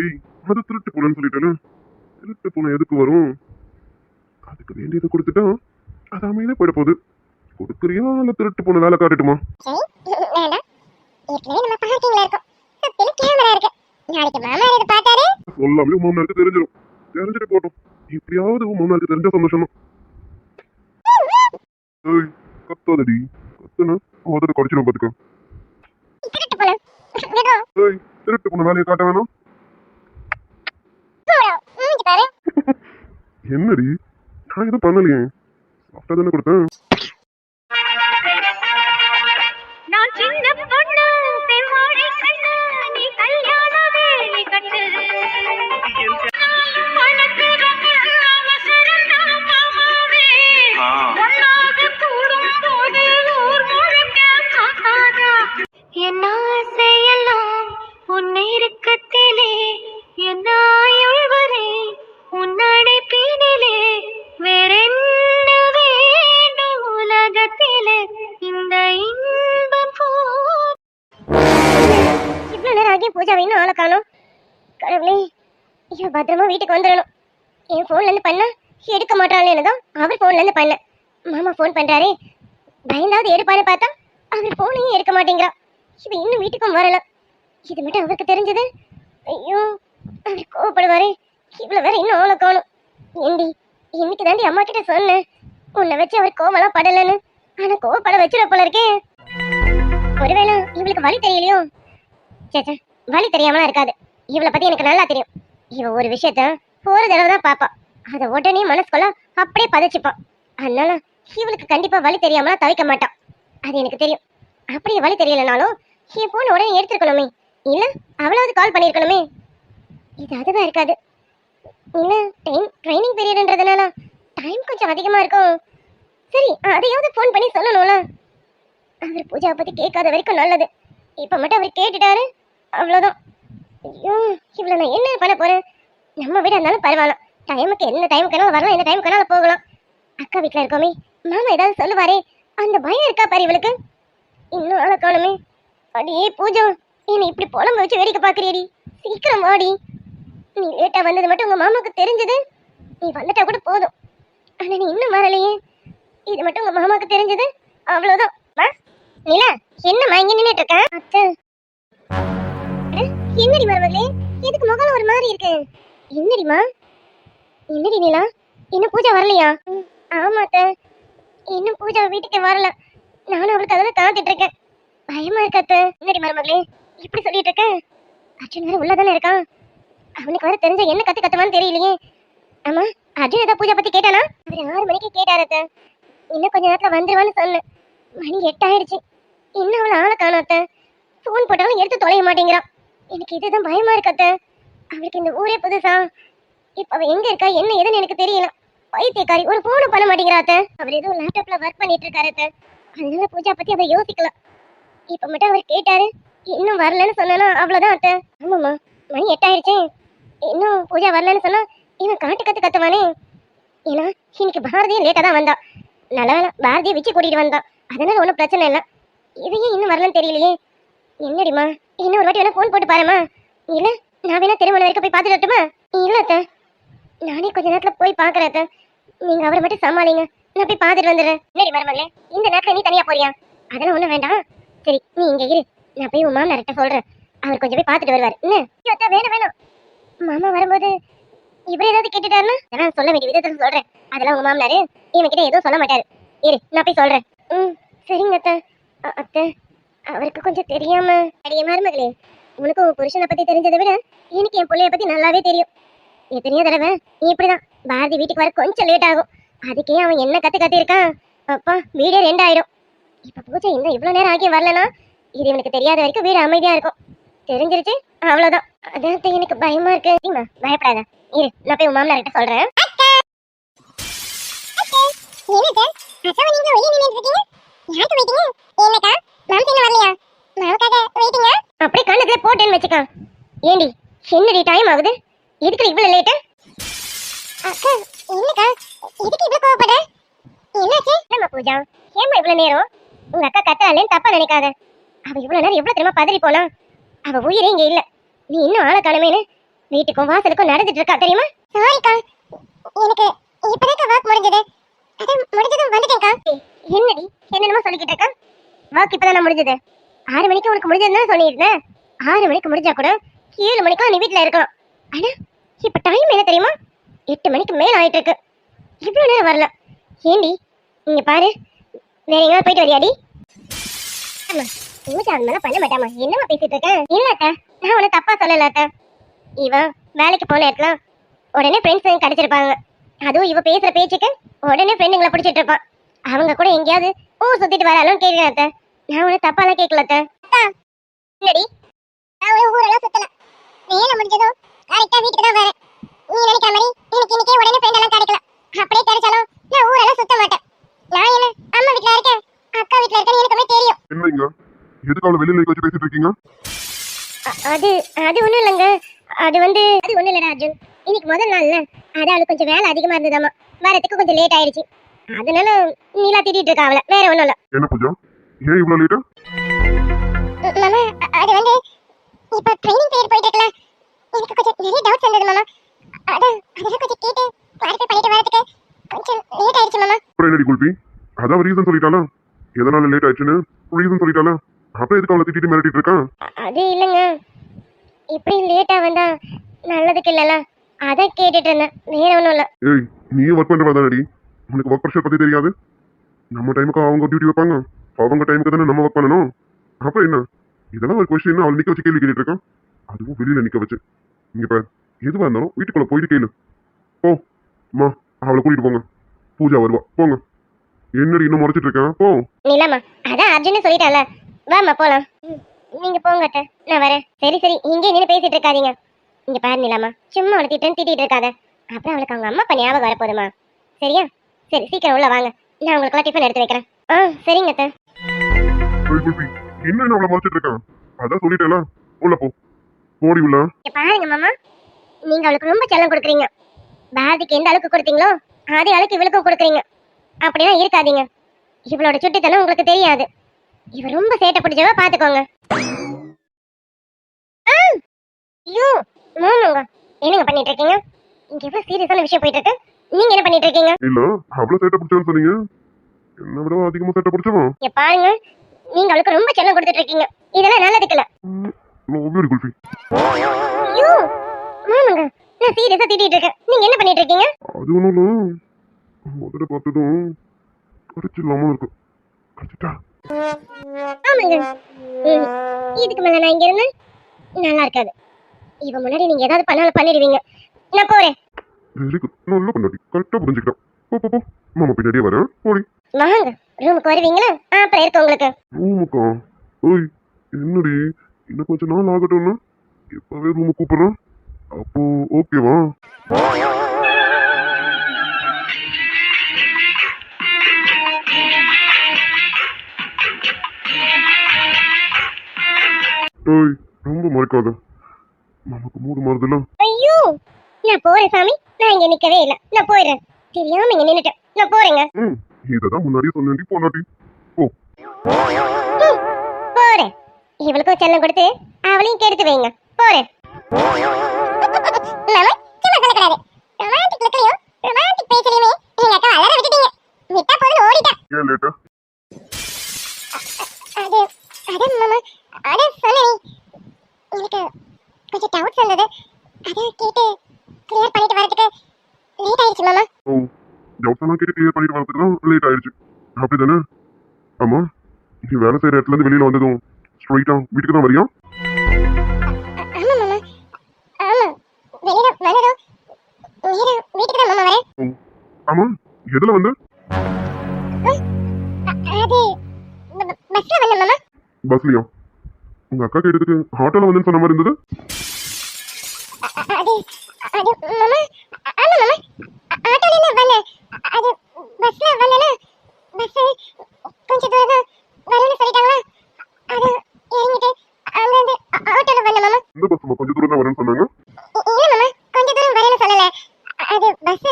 அது திருட்டு போனேன்னு சொல்லிட்டேன்னு. திருட்டு போன எதுக்கு வரும்? அதுக்கு வேண்டியதை கொடுத்துட்டா அது அமைதியா போயிட போகுது. கொடுக்குறியா இல்ல திருட்டு போன வேலை காட்டட்டுமா? சரி வேண்டாம், ஏற்கனவே நம்ம பார்க்கிங்ல இருக்கோம், சுத்தில கேமரா இருக்கு. நாளைக்கு மாமா இதை பார்த்தாரு சொல்லாமலே மாமனாருக்கு தெரிஞ்சிடும். தெரிஞ்சுட்டு போட்டோம், எப்படியாவது உன் மாமனாருக்கு தெரிஞ்சா சந்தோஷம் தான். ஏய் கத்தாதடி, கத்துனா முதல்ல குறைச்சிடும் பாத்துக்க. திருட்டு போல விடு. ஏய் திருட்டு போன வேலையை காட்ட வேணாம். மூஞ்சி பாரு. என்னடி நான் எதுவும் பண்ணலையே, சாப்பிட்டா தானே கொடுத்தேன். நான் சின்ன பொண்ணு செவ்வாழை கண்ணு நீ கல்யாண வேலி கட்டு என் ஆசையெல்லாம் உன்னிருக்கத்திலே என் ஆயுள்வரே உன்னடைப்பினிலே வேறென்ன வேண்டும் உலகத்திலே இந்த இன்பம் போ. இவ்வளவு நேரம் ஆகிய பூஜாவை இன்னும் ஆளை காணோம். கடவுளே, இவன் பத்திரமா வீட்டுக்கு வந்துடணும். என் போன்ல இருந்து பண்ணா எடுக்க மாட்டான்னு தான் அவர் போன்ல இருந்து பண்ண. மாமா போன் பண்றாரே, பயந்தாவது எடுப்பான்னு பார்த்தா அவர் போனையும் எடுக்க மாட்டேங்கிறா. இவன் இன்னும் வீட்டுக்கும் வரல. இது மட்டும் அவருக்கு தெரிஞ்சது, ஐயோ அவர் கோவப்படுவாரே. இவ்வளவு வேற இன்னும் ஆளை காணும். ஏண்டி இன்னைக்கு தாண்டி அம்மா கிட்ட சொன்னேன் உன்னை வச்சு அவர் கோவலாம் படலன்னு. ஆனா கோவப்பட வச்சுட போல இருக்கே. ஒருவேளை இவளுக்கு வழி தெரியலையோ? சேச்சா, வழி தெரியாமலாம் இருக்காது. இவளை பத்தி எனக்கு நல்லா தெரியும். இவ ஒரு விஷயத்த ஒரு தடவை தான் பாப்பா, அதை உடனே மனசுக்குள்ள அப்படியே பதைச்சுப்பான். அதனால இவளுக்கு கண்டிப்பா வழி தெரியாமலாம் தவிக்க மாட்டான். அது எனக்கு தெரியும். அப்படியே வழி தெரியலனாலும் என் போன் உடனே எடுத்துருக்கணுமே, இல்ல அவளாவது கால் பண்ணிருக்கணுமே. இது அதுதான் இருக்காது. இல்ல ட்ரைனிங் பீரியட்ன்றதுனால டைம் கொஞ்சம் அதிகமா இருக்கும். சரி, அதையாவது ஃபோன் பண்ணி சொல்லணும்ல. அவர் பூஜாவை பத்தி கேட்காத வரைக்கும் நல்லது. இப்ப மட்டும் அவர் கேட்டுட்டாரு, அவ்வளவுதான். ஐயோ, இவ்வளவு நான் என்ன பண்ண போறேன்? நம்ம வீடு இருந்தாலும் பரவாயில்ல, டைமுக்கு என்ன டைமுக்கு வரலாம், எந்த டைமுக்கு போகலாம். அக்கா வீட்டுல இருக்கோமே, மாமா ஏதாவது சொல்லுவாரே, அந்த பயம் இருக்கா பாரு இவளுக்கு. இன்னும் ஆளை காணுமே. அடியே பூஜா, என்னை இப்படி புலம்பு வச்சு வேடிக்கை பாக்குறியடி. சீக்கிரம் வாடி. நீ லேட்டா வந்தது மட்டும் உங்க மாமாவுக்கு தெரிஞ்சது, நீ வந்துட்டா கூட போதும். ஆனா நீ இன்னும் வரலையே, இது மட்டும் உங்க மாமாவுக்கு தெரிஞ்சது, அவ்வளவுதான். நிலா, என்னம்மா இங்க நின்னுட்டு இருக்க? அத்தை, என்னடி மருமகளே, எதுக்கு முகம் ஒரு மாதிரி இருக்கு? என்னடிமா? என்னடி நிலா, இன்னும் பூஜா வரலையா? ஆமா அத்தை, இன்னும் பூஜா வீட்டுக்கு வரல. நானும் அவளுக்கு அதெல்லாம் காத்துட்டு இருக்கேன். பயமா இருக்க அத்தை. என்னடி மருமகளே இப்படி சொல்லிட்டு இருக்க? அர்ஜுன் வேற உள்ளதானே இருக்கான். அவனுக்கு வேற தெரிஞ்ச என்ன கத்துவான்னு தெரியலையே. ஆமா, அர்ஜுன் ஏதாவது பூஜா பத்தி கேட்டானா? அவர் 6 மணிக்கு கேட்டாரு அத்தை. இன்னும் கொஞ்ச நேரத்துல வந்துருவான்னு சொன்ன. மணி 8 ஆயிடுச்சு. இன்னும் அவளை ஆளை காணோம் அத்தை. போன் போட்டாலும் எடுத்து தொலைய மாட்டேங்கிறான். எனக்கு இதுதான் பயமா இருக்கு அத்தை. அவளுக்கு இந்த ஊரே புதுசா. இப்ப அவ எங்க இருக்கா, என்ன ஏதுன்னு எனக்கு தெரியல. பைத்தியக்காரி, ஒரு போனும் பண்ண மாட்டேங்கிறா அத்தை. அவர் ஏதோ லேப்டாப்ல ஒர்க் பண்ணிட்டு இருக்காரு அத்தை. அதனால பூஜா பத்தி அவர் யோசிக்கல. இப்ப மட்டும் அவர் கேட்டாரு, இன்னும் வரலன்னு சொன்னா அவ்வளவுதான் அத்தை. ஆமாம்மா, மணி 8 ஆயிடுச்சே. இன்னும் பூஜா வரலன்னு சொன்னா இவன் காட்டு கத்துவானே. ஏன்னா இன்னைக்கு பாரதியும் லேட்டா தான் வந்தா. நல்ல வேலை பாரதியை வச்சு கூட்டிட்டு வந்தா, அதனால ஒன்றும் பிரச்சனை இல்லை. இதையும் இன்னும் வரலன்னு தெரியலையே. என்னடிமா, இன்னும் ஒரு வாட்டி வேணா ஃபோன் போட்டு பாருமா. இல்ல நான் வேணா திருமணம் வரைக்கும் போய் பார்த்துட்டு வரட்டுமா? இல்ல அத்தை, நானே கொஞ்ச நேரத்துல போய் பாக்குறேன் அத்தை. நீங்க அவரை மட்டும் சமாளிங்க, நான் போய் பார்த்துட்டு வந்துடுறேன். என்னடி மருமகளே, இந்த நேரத்துல நீ தனியா போறியா? அதெல்லாம் ஒண்ணும் வேண்டாம். சரி நீ இங்க இரு, நான் போய் உன் மாமனார்கிட்ட சொல்றேன். அவர் கொஞ்சம் போய் பார்த்துட்டு வருவார். என்ன வேணும் மாமா வரும்போது இவர் ஏதாவது கேட்டுட்டாருன்னா அதெல்லாம் சொல்ல வேண்டிய விதத்துல சொல்றேன். அதெல்லாம் உங்க மாமனாரு இவன் கிட்ட எதுவும் சொல்ல மாட்டாரு. இரு, நான் போய் சொல்றேன். சரிங்க அத்தை. அத்தை, அவருக்கு கொஞ்சம் தெரியாம. அடியே மருமகளே, உனக்கு உன் புருஷனை பத்தி தெரிஞ்சதை விட எனக்கு என் பிள்ளைய பத்தி நல்லாவே தெரியும். எத்தனையோ தடவை நீ இப்படிதான் பாரதி வீட்டுக்கு வர கொஞ்சம் லேட் ஆகும். அதுக்கே அவன் என்ன கத்து இருக்கான். அப்பா வீடே 2 ஆயிடும். இப்ப பூஜை இந்த இவ்வளவு நேரம் ஆகியும் வரலனா இது எனக்கு தெரியாத வரைக்கும் வீடு அமைதியா இருக்கும். தெரிஞ்சிருச்சு, அவ்வளவுதான். அதான் எனக்கு பயமா இருக்கு. பயப்படாத, இரு, நான் போய் உன் மாமனார் கிட்ட சொல்றேன். அப்படியே கண்ணத்துல போட்டேன்னு வச்சுக்கா. ஏண்டி என்னடி டைம் ஆகுது, எதுக்கு இவ்வளவு லேட்டு? அக்கா என்னக்கா எதுக்கு இவ்வளவு கோவப்பட? என்னாச்சு? என்னம்மா பூஜா, ஏம்மா இவ்வளவு நேரம்? உங்க அக்கா கத்துறாளேன்னு தப்பா நினைக்காத. அவ இவ்வளவு நேரம் எவ்வளவு தெரியுமா பதறி போனா. அவ உயிரே இங்க இல்ல. நீ இன்னும் ஆளை காணமேனு வீட்டுக்கும் வாசலுக்கும் நடந்துட்டு இருக்கா தெரியுமா? சாரிக்கா, எனக்கு இப்பதான் ஒர்க் முடிஞ்சது. அது முடிஞ்சதும் வந்துட்டேன்க்கா. என்னடி என்னென்னமோ சொல்லிக்கிட்டு இருக்க? வாக்கு இப்பதான் முடிஞ்சது. 6 மணிக்கு உனக்கு முடிஞ்சதுன்னு சொல்லியிருந்தேன். 6 மணிக்கு முடிஞ்சா கூட 7 மணிக்கெல்லாம் நீ வீட்டுல இருக்கணும். ஆனா இப்ப டைம் என்ன தெரியுமா? 8 மணிக்கு மேல ஆயிட்டு இருக்கு. இவ்வளவு நேரம் வரல. ஏண்டி இங்க பாரு, வேற எங்கேயாவது போயிட்டு வரியாடி? ஆமா, பூஜா அந்த மாதிரி பண்ண மாட்டாமா. என்னமா பேசிட்டு இருக்க? இல்ல அத்தை, நான் உன்னை தப்பா சொல்லல அத்தை. இவன் வேலைக்கு போன இடத்துல உடனே ஃப்ரெண்ட்ஸ் கிடைச்சிருப்பாங்க. அதுவும் இவ பேசுற பேச்சுக்கு உடனே ஃப்ரெண்டுங்களை பிடிச்சிட்டு இருப்பான். அவங்க கூட எங்கேயாவது ஊர் சுத்திட்டு வராலும் கேட்கிறேன் அத்தை. நான் உன்னை தப்பாலாம் கேட்கல அத்தை. இல்லடி, நான் ஒரு ஊரெல்லாம் சுத்தல. வேலை முடிஞ்சதும் கரெக்டா வீட்டுக்கு தான் வரேன். நீ நினைக்கிற மாதிரி எனக்கு இன்னைக்கே உடனே ஃப்ரெண்ட் எல்லாம் கிடைக்கல. அப்படியே கிடைச்சாலும் நான் ஊரெல்லாம் சுத்த மாட்டேன். நான் என்ன அம்மா வீட்டுல இருக்கேன், அக்கா வீட்டுல இருக்கேன்னு எனக்குமே தெரியும். என்னங்க எதுக்கு அவளை வெளியில வச்சு பேசிட்டு இருக்கீங்க? அது அது ஒண்ணும் இல்லைங்க. அது ஒண்ணும் இல்லடா அர்ஜுன். இன்னைக்கு முதல் நாள்ல அது அவளுக்கு கொஞ்சம் வேலை அதிகமா இருந்ததாமா. வரதுக்கு கொஞ்சம் லேட் ஆயிடுச்சு. அதனால நீலா திட்டிட்டு இருக்கா அவளை. வேற ஒண்ணும் இல்ல. என்ன பூஜா, ஏன் இவ்வளவு லேட்டா? மாமா, அது இப்ப ட்ரைனிங் பீரியட் போயிட்டு இருக்கல. எனக்கு கொஞ்சம் நிறைய டவுட்ஸ் இருந்தது மாமா. அதெல்லாம் கொஞ்சம் கேட்டு கிளாரிஃபை பண்ணிட்டு வரதுக்கு கொஞ்சம் லேட் ஆயிடுச்சு மாமா. அப்புறம் என்னடி குல்பி, அதான் ரீசன் சொல்லிட்டாளா? எதனால லேட் ஆயிடுச்சுன்னு ரீசன் சொல்லிட்டாளா? அப்புறம் எதுக்கு அவளை திட்டிட்டு மிரட்டிட்டு இருக்கான்? அது இல்லைங்க, இப்படி லேட்டா வந்தா நல்லதுக்கு இல்லல, அத கேட்டுட்டு இருந்தேன். வேற ஒண்ணும் இல்ல. ஏய், நீயும் ஒர்க் பண்றவா தானடி? உனக்கு ஒர்க் ப்ரெஷர் பத்தி தெரியாது? நம்ம டைமுக்கு அவங்க டியூட்டி வைப்பாங்க, அவங்க டைமுக்கு தானே நம்ம ஒர்க் பண்ணணும். அப்புறம் என்ன இதெல்லாம் ஒரு கொஸ்டின்? அவள் நிக்க வச்சு கேள்வி கேட்டுட்டு இருக்கான், அதுவும் வெளியில நிக்க வச்சு. இங்க பாரு, எதுவா இருந்தாலும் வீட்டுக்குள்ள போயிட்டு கேளு. போ அம்மா, அவளை கூட்டிட்டு போங்க, பூஜா வருவா. போங்க. என்னடி இன்னும் முறைச்சிட்டு இருக்கேன்? போ. நிலாமா, அதான் அர்ஜுன் சொல்லிட்டால, வாமா போலாம். நீங்க போங்க அத்தை, நான் வரேன். சரி சரி, இங்கே நின்று பேசிட்டு இருக்காதீங்க. இங்க பாரு நிலாமா, சும்மா அவளை திட்டிட்டு இருக்காத. அப்புறம் அவளுக்கு அவங்க அம்மா அப்பா ஞாபகம் வரப்போதுமா? சரியா? சரி, சீக்கிரம் உள்ள வாங்க, நான் உங்களுக்குலாம் டிஃபன் எடுத்து வைக்கிறேன். சரிங்க அத்தை. என்ன அவளை முறைச்சிட்டு இருக்கான்? அதான் சொல்லிட்டேல, உள்ள போ. ஓடி உள்ள. பாருங்க மாமா, நீங்க அவளுக்கு ரொம்ப செல்லம் கொடுக்குறீங்க. பாரதிக்கு எந்த அளவுக்கு கொடுத்தீங்களோ அதே அளவுக்கு இவளுக்கும் கொடுக்குறீங்க. அப்படிலாம் இருக்காதீங்க. இவளோட சுட்டித்தனம் உங்களுக்கு தெரியாது. இவ ரொம்ப சேட்டை பிடிச்சவ, பாத்துக்கோங்க. ஐயோ மாமாங்க, என்னங்க பண்ணிட்டு இருக்கீங்க? இங்க எவ்வளவு சீரியஸான விஷயம் போயிட்டு இருக்கு. நீங்க என்ன பண்ணிட்டு இருக்கீங்க? இல்ல, அவ்வளவு சேட்டை பிடிச்சவன்னு சொன்னீங்க. என்ன விட அதிகமா சேட்டை பிடிச்சவன். இங்க பாருங்க, நீங்க அவளுக்கு ரொம்ப செல்லம் கொடுத்துட்டு இருக்கீங்க. இதெல்லாம் நல்லதுக்கு இல்ல. வெரி குல்பி. ஐயோ மாமாங்க, நான் சீரியஸா திட்டிட்டு இருக்கேன். நீங்க என்ன பண்ணிட்டு இருக்கீங்க? அது ஒண்ணும் இல்ல, முதல்ல பார்த்ததும் கடிச்சிடலாம இருக்கு. கடிச்சிட்டா? ஆமாங்க. இதுக்கு மேல நான் இங்க இருந்தேன் நல்லா இருக்காது. இவ முன்னாடி நீங்க ஏதாவது பண்ணாலும் பண்ணிடுவீங்க. நான் போறேன். வெரி குட், நல்லா பண்ணாடி, கரெக்டா புரிஞ்சுக்கிட்டேன். போ போ போ, மாமா பின்னாடியே வரேன். போடி. வாங்க, ரூமுக்கு வருவீங்களா? அப்புறம் இருக்கு உங்களுக்கு. ரூமுக்கா? ஓய், என்னடி இன்னும் கொஞ்சம் நாள் ஆகட்டும்னா இப்பவே ரூமு கூப்பிடுறேன். அப்போ ஓகேவா? ஓய், ரொம்ப மறைக்காத, நமக்கு மூடு மாறுதுல. ஐயோ, நான் போறேன் சாமி. நான் இங்க நிக்கவே இல்ல, நான் போயிடுறேன். தெரியாம இங்க நின்னுட்டேன், நான் போறேங்க. இததான் முன்னாடியே சொன்னேன்டி, போனாடி. போ. போறேன். இவளுக்கும் செல்லம் கொடுத்து அவளையும் கெடுத்து வைங்க. போறேன். மாமா, சும்மா சொல்லக்கூடாது. ரொமான்டிக் லுக்லயும் ரொமான்டிக் பேச்சிலயுமே நீங்க அக்கா அலற விட்டுட்டீங்க. விட்டா போதும் ஓடிட்டா. ஏன் லேட்டா? அது அது மாமா, அத சொன்னேன். எனக்கு கொஞ்சம் டவுட்ஸ் வந்தது. அத கேட்டு கிளியர் பண்ணிட்டு வரதுக்கு லேட் ஆயிடுச்சு மாமா. ஓ, டவுட்ஸ் கேட்டு கிளியர் பண்ணிட்டு வரதுக்கு தான் லேட் ஆயிடுச்சு, அப்படிதானே? ஆமா, நீ வேலை செய்யற இடத்துல இருந்து வெளியில வந்ததும் ஸ்ட்ரைட்டா வீட்டுக்கு தான் வரியா? ஆமா மாமா, ஆமா. வெளியில வந்ததும் நேரா வீட்டுக்கு தான் மாமா வரேன். ஆமா, எதுல வந்து? அது பஸ்ல வந்தேன் மாமா. பஸ்லயா? உங்க அக்கா கேட்டதுக்கு ஆட்டோல வந்து சொன்ன மாதிரி இருந்தது. அது அது மாமா, ஆமா மாமா, ஆட்டோல தான் வந்தேன். அது பஸ்ல வந்தேனா, பஸ் கொஞ்சம் தூரம் தான் வரும்னு சொல்லிட்டாங்களா, அது இறங்கிட்டு அங்க இருந்து ஆட்டோல வந்தேன் மாமா. இந்த பஸ் கொஞ்சம் தூரம் தான் வரேன்னு சொன்னாங்க. இல்ல மாமா, கொஞ்சம் தூரம் வரேன்னு சொல்லல. அது பஸ்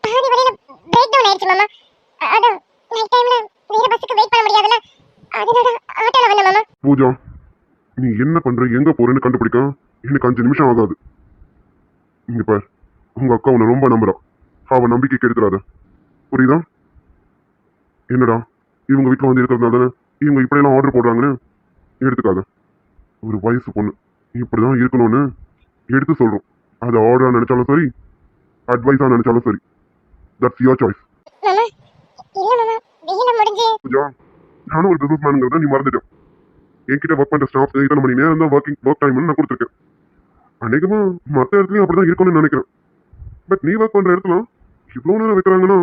பாதி வழியில பிரேக் டவுன் ஆயிடுச்சு மாமா. அது நைட் டைம்ல வேற பஸ்ஸுக்கு வெயிட் பண்ண முடியாதுல, அதனால ஆட்டோல வந்தேன் மாமா. பூஜா, நீ என்ன பண்ற, எங்க போறேன்னு கண்டுபிடிக்க எனக்கு 5 நிமிஷம் ஆகாது. இங்க பார், உங்க அக்கா உன்னை ரொம்ப நம்புறா. அவ நம்பிக்கை கெடுத்துறாத, புரியுதா? என்னடா இவங்க வீட்டில் வந்து இருக்கிறதுனால தானே இவங்க இப்படியெல்லாம் ஆர்டர் போடுறாங்கன்னு எடுத்துக்காத. ஒரு வயசு பொண்ணு இப்படிதான் இருக்கணும்னு எடுத்து சொல்றோம். அது ஆர்டரா நினைச்சாலும் சரி, அட்வைஸா நினைச்சாலும் சரி, தட்ஸ் யுவர் சாய்ஸ். மாமா இல்ல மாமா வேலை முடிஞ்சு பூஜா, நானும் ஒரு பிசினஸ் மேனுங்கிறத நீ மறந்துட்டேன். என்கிட்ட ஒர்க் பண்ற ஸ்டாஃப் இத்தனை மணி நேரம் தான் ஒர்க் டைம்னு நான் கொடுத்துருக்கேன். அநேகமா மற்ற இடத்துலயும் அப்படிதான் இருக்கும்னு நினைக்கிறேன். பட் நீ ஒர்க் பண்ற இடத்துல இவ்வளவு நேரம் வைக்கிறாங்கன்னா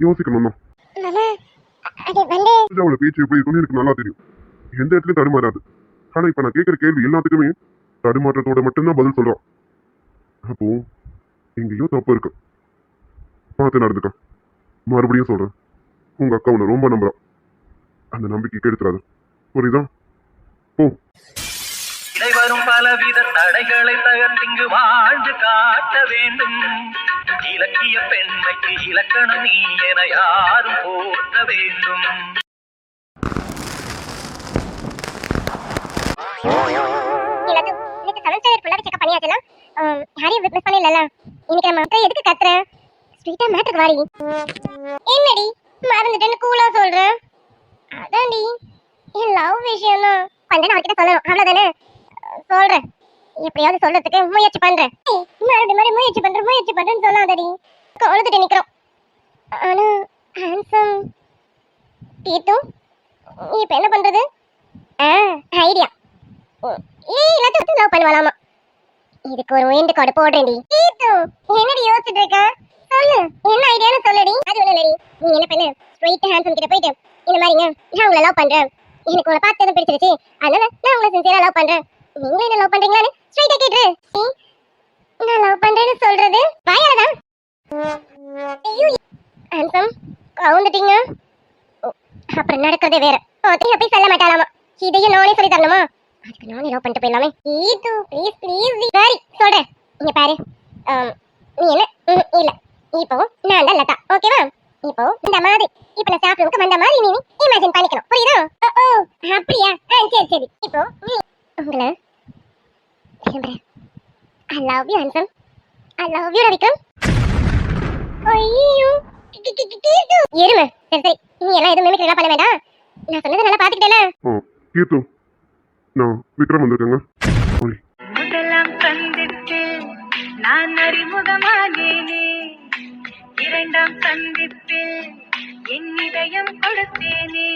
யோசிக்கணும் தான். மாமா அது வந்து பூஜாவோட பேச்சு எப்படி இருக்கும்னு எனக்கு நல்லா தெரியும். எந்த இடத்துலயும் தடுமாறாது. ஆனா இப்ப நான் கேட்கிற கேள்வி எல்லாத்துக்குமே தடுமாற்றத்தோட மட்டும்தான் பதில் சொல்றான். அப்போ எங்கேயோ தப்பு இருக்கு. பார்த்து நடந்துக்க. மறுபடியும் சொல்றேன், உங்க அக்கா உன்னை ரொம்ப நம்புறான். அந்த நம்பிக்கை கெடுத்துறாது. புரியுதா? போ. இடைவரும் பலவித தடைகளை தகர்த்திங்கு வாழ்ந்து காட்ட வேண்டும். இலக்கிய பெண்மைக்கு இலக்கணம் நீ என யாரும் போற்ற வேண்டும். எனக்கு செமஸ்டர் ஃபுல்லாக செக்அப் பண்ணியாச்சுல, யாரையும் விட்னஸ் பண்ணல. இன்னைக்கு நம்ம அப்புறம் எதுக்கு கத்துற? ஸ்ட்ரீட்டா மேட்டுக்கு வாடி. என்னடி மறந்துட்டேன்னு கூலா சொல்ற? அதான்டி என் லவ் விஷயம் தான். கொஞ்ச அவர்கிட்ட சொல்லணும், அவ்வளவுதானே. சொல்றேன், எப்படியாவது சொல்றதுக்கு முயற்சி பண்றேன். மறுபடியும் முயற்சி பண்றேன்னு சொல்லாதடி. கொழுத்துட்டு நிக்கிறோம். ஆனா ஹேண்ட்ஸம் கீத்து, இப்ப என்ன பண்றது? ஐடியா. எல்லாத்தையும் லவ் பண்ணுவாளாமா. இதுக்கு ஒரு வேண்டு கார்டு போடுறேன்டி. கீத்து என்னடி யோசிச்சுட்டு இருக்க? சொல்லு, என்ன ஐடியான்னு சொல்லுடி. அது ஒண்ணு இல்லடி, நீ என்ன பண்ணு, ஸ்ட்ரெயிட் ஹேண்ட்ஸம் கிட்ட போயிட்டு இந்த மாதிரிங்க நான் உங்களை லவ் பண்றேன், எனக்கு உங்களை பார்த்ததும் பிடிச்சிருச்சு, அதனால நான் உங்களை சின்சியரா லவ் பண்றேன், நீங்களும் என்ன லவ் பண்றீங்களான்னு ஸ்ட்ரெயிட்டா கேட்டுரு. நான் லவ் பண்றேன்னு சொல்றது வாயாலதான். ஹேண்ட்ஸம் கவுந்துட்டீங்க, அப்புறம் நடக்கிறதே வேற. போய் சொல்ல மாட்டாளாமா. இதையும் நானே சொல்லி தரணுமா? அதுக்கு நானே லவ் பண்ணிட்டு போயிடலாமே. ஈது ப்ளீஸ் சரி சொல்றேன். இங்க பாரு, நீ என்ன இல்ல, இப்போ நான் தான் லதா, ஓகேவா? இப்போ இந்த மாதிரி இப்போ நான் ஸ்டாஃப் ரூமுக்கு வந்த மாதிரி நீ இமேஜின் பண்ணிக்கணும், புரியுதா? ஓ அப்படியா? சரி இப்போ நீ உங்களை விரும்புறேன். I love you handsome, I love you ரவிக்கம். ஐயோ எருமை. சரி நீ எல்லாம் எதுவும் மிமிக்ரி பண்ண வேண்டாம், நான் சொன்னதை நல்லா பாத்துக்கிட்டேல. கீத்து, நான் விக்ரம் வந்திருக்கேங்க. முதலாம் சந்திப்பில் நான் அறிமுகமானேனே, இரண்டாம் சந்திப்பில் என் இதயம் கொடுத்தேனே,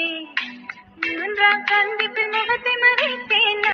மூன்றாம் சந்திப்பில் முகத்தை மறைத்தேன்.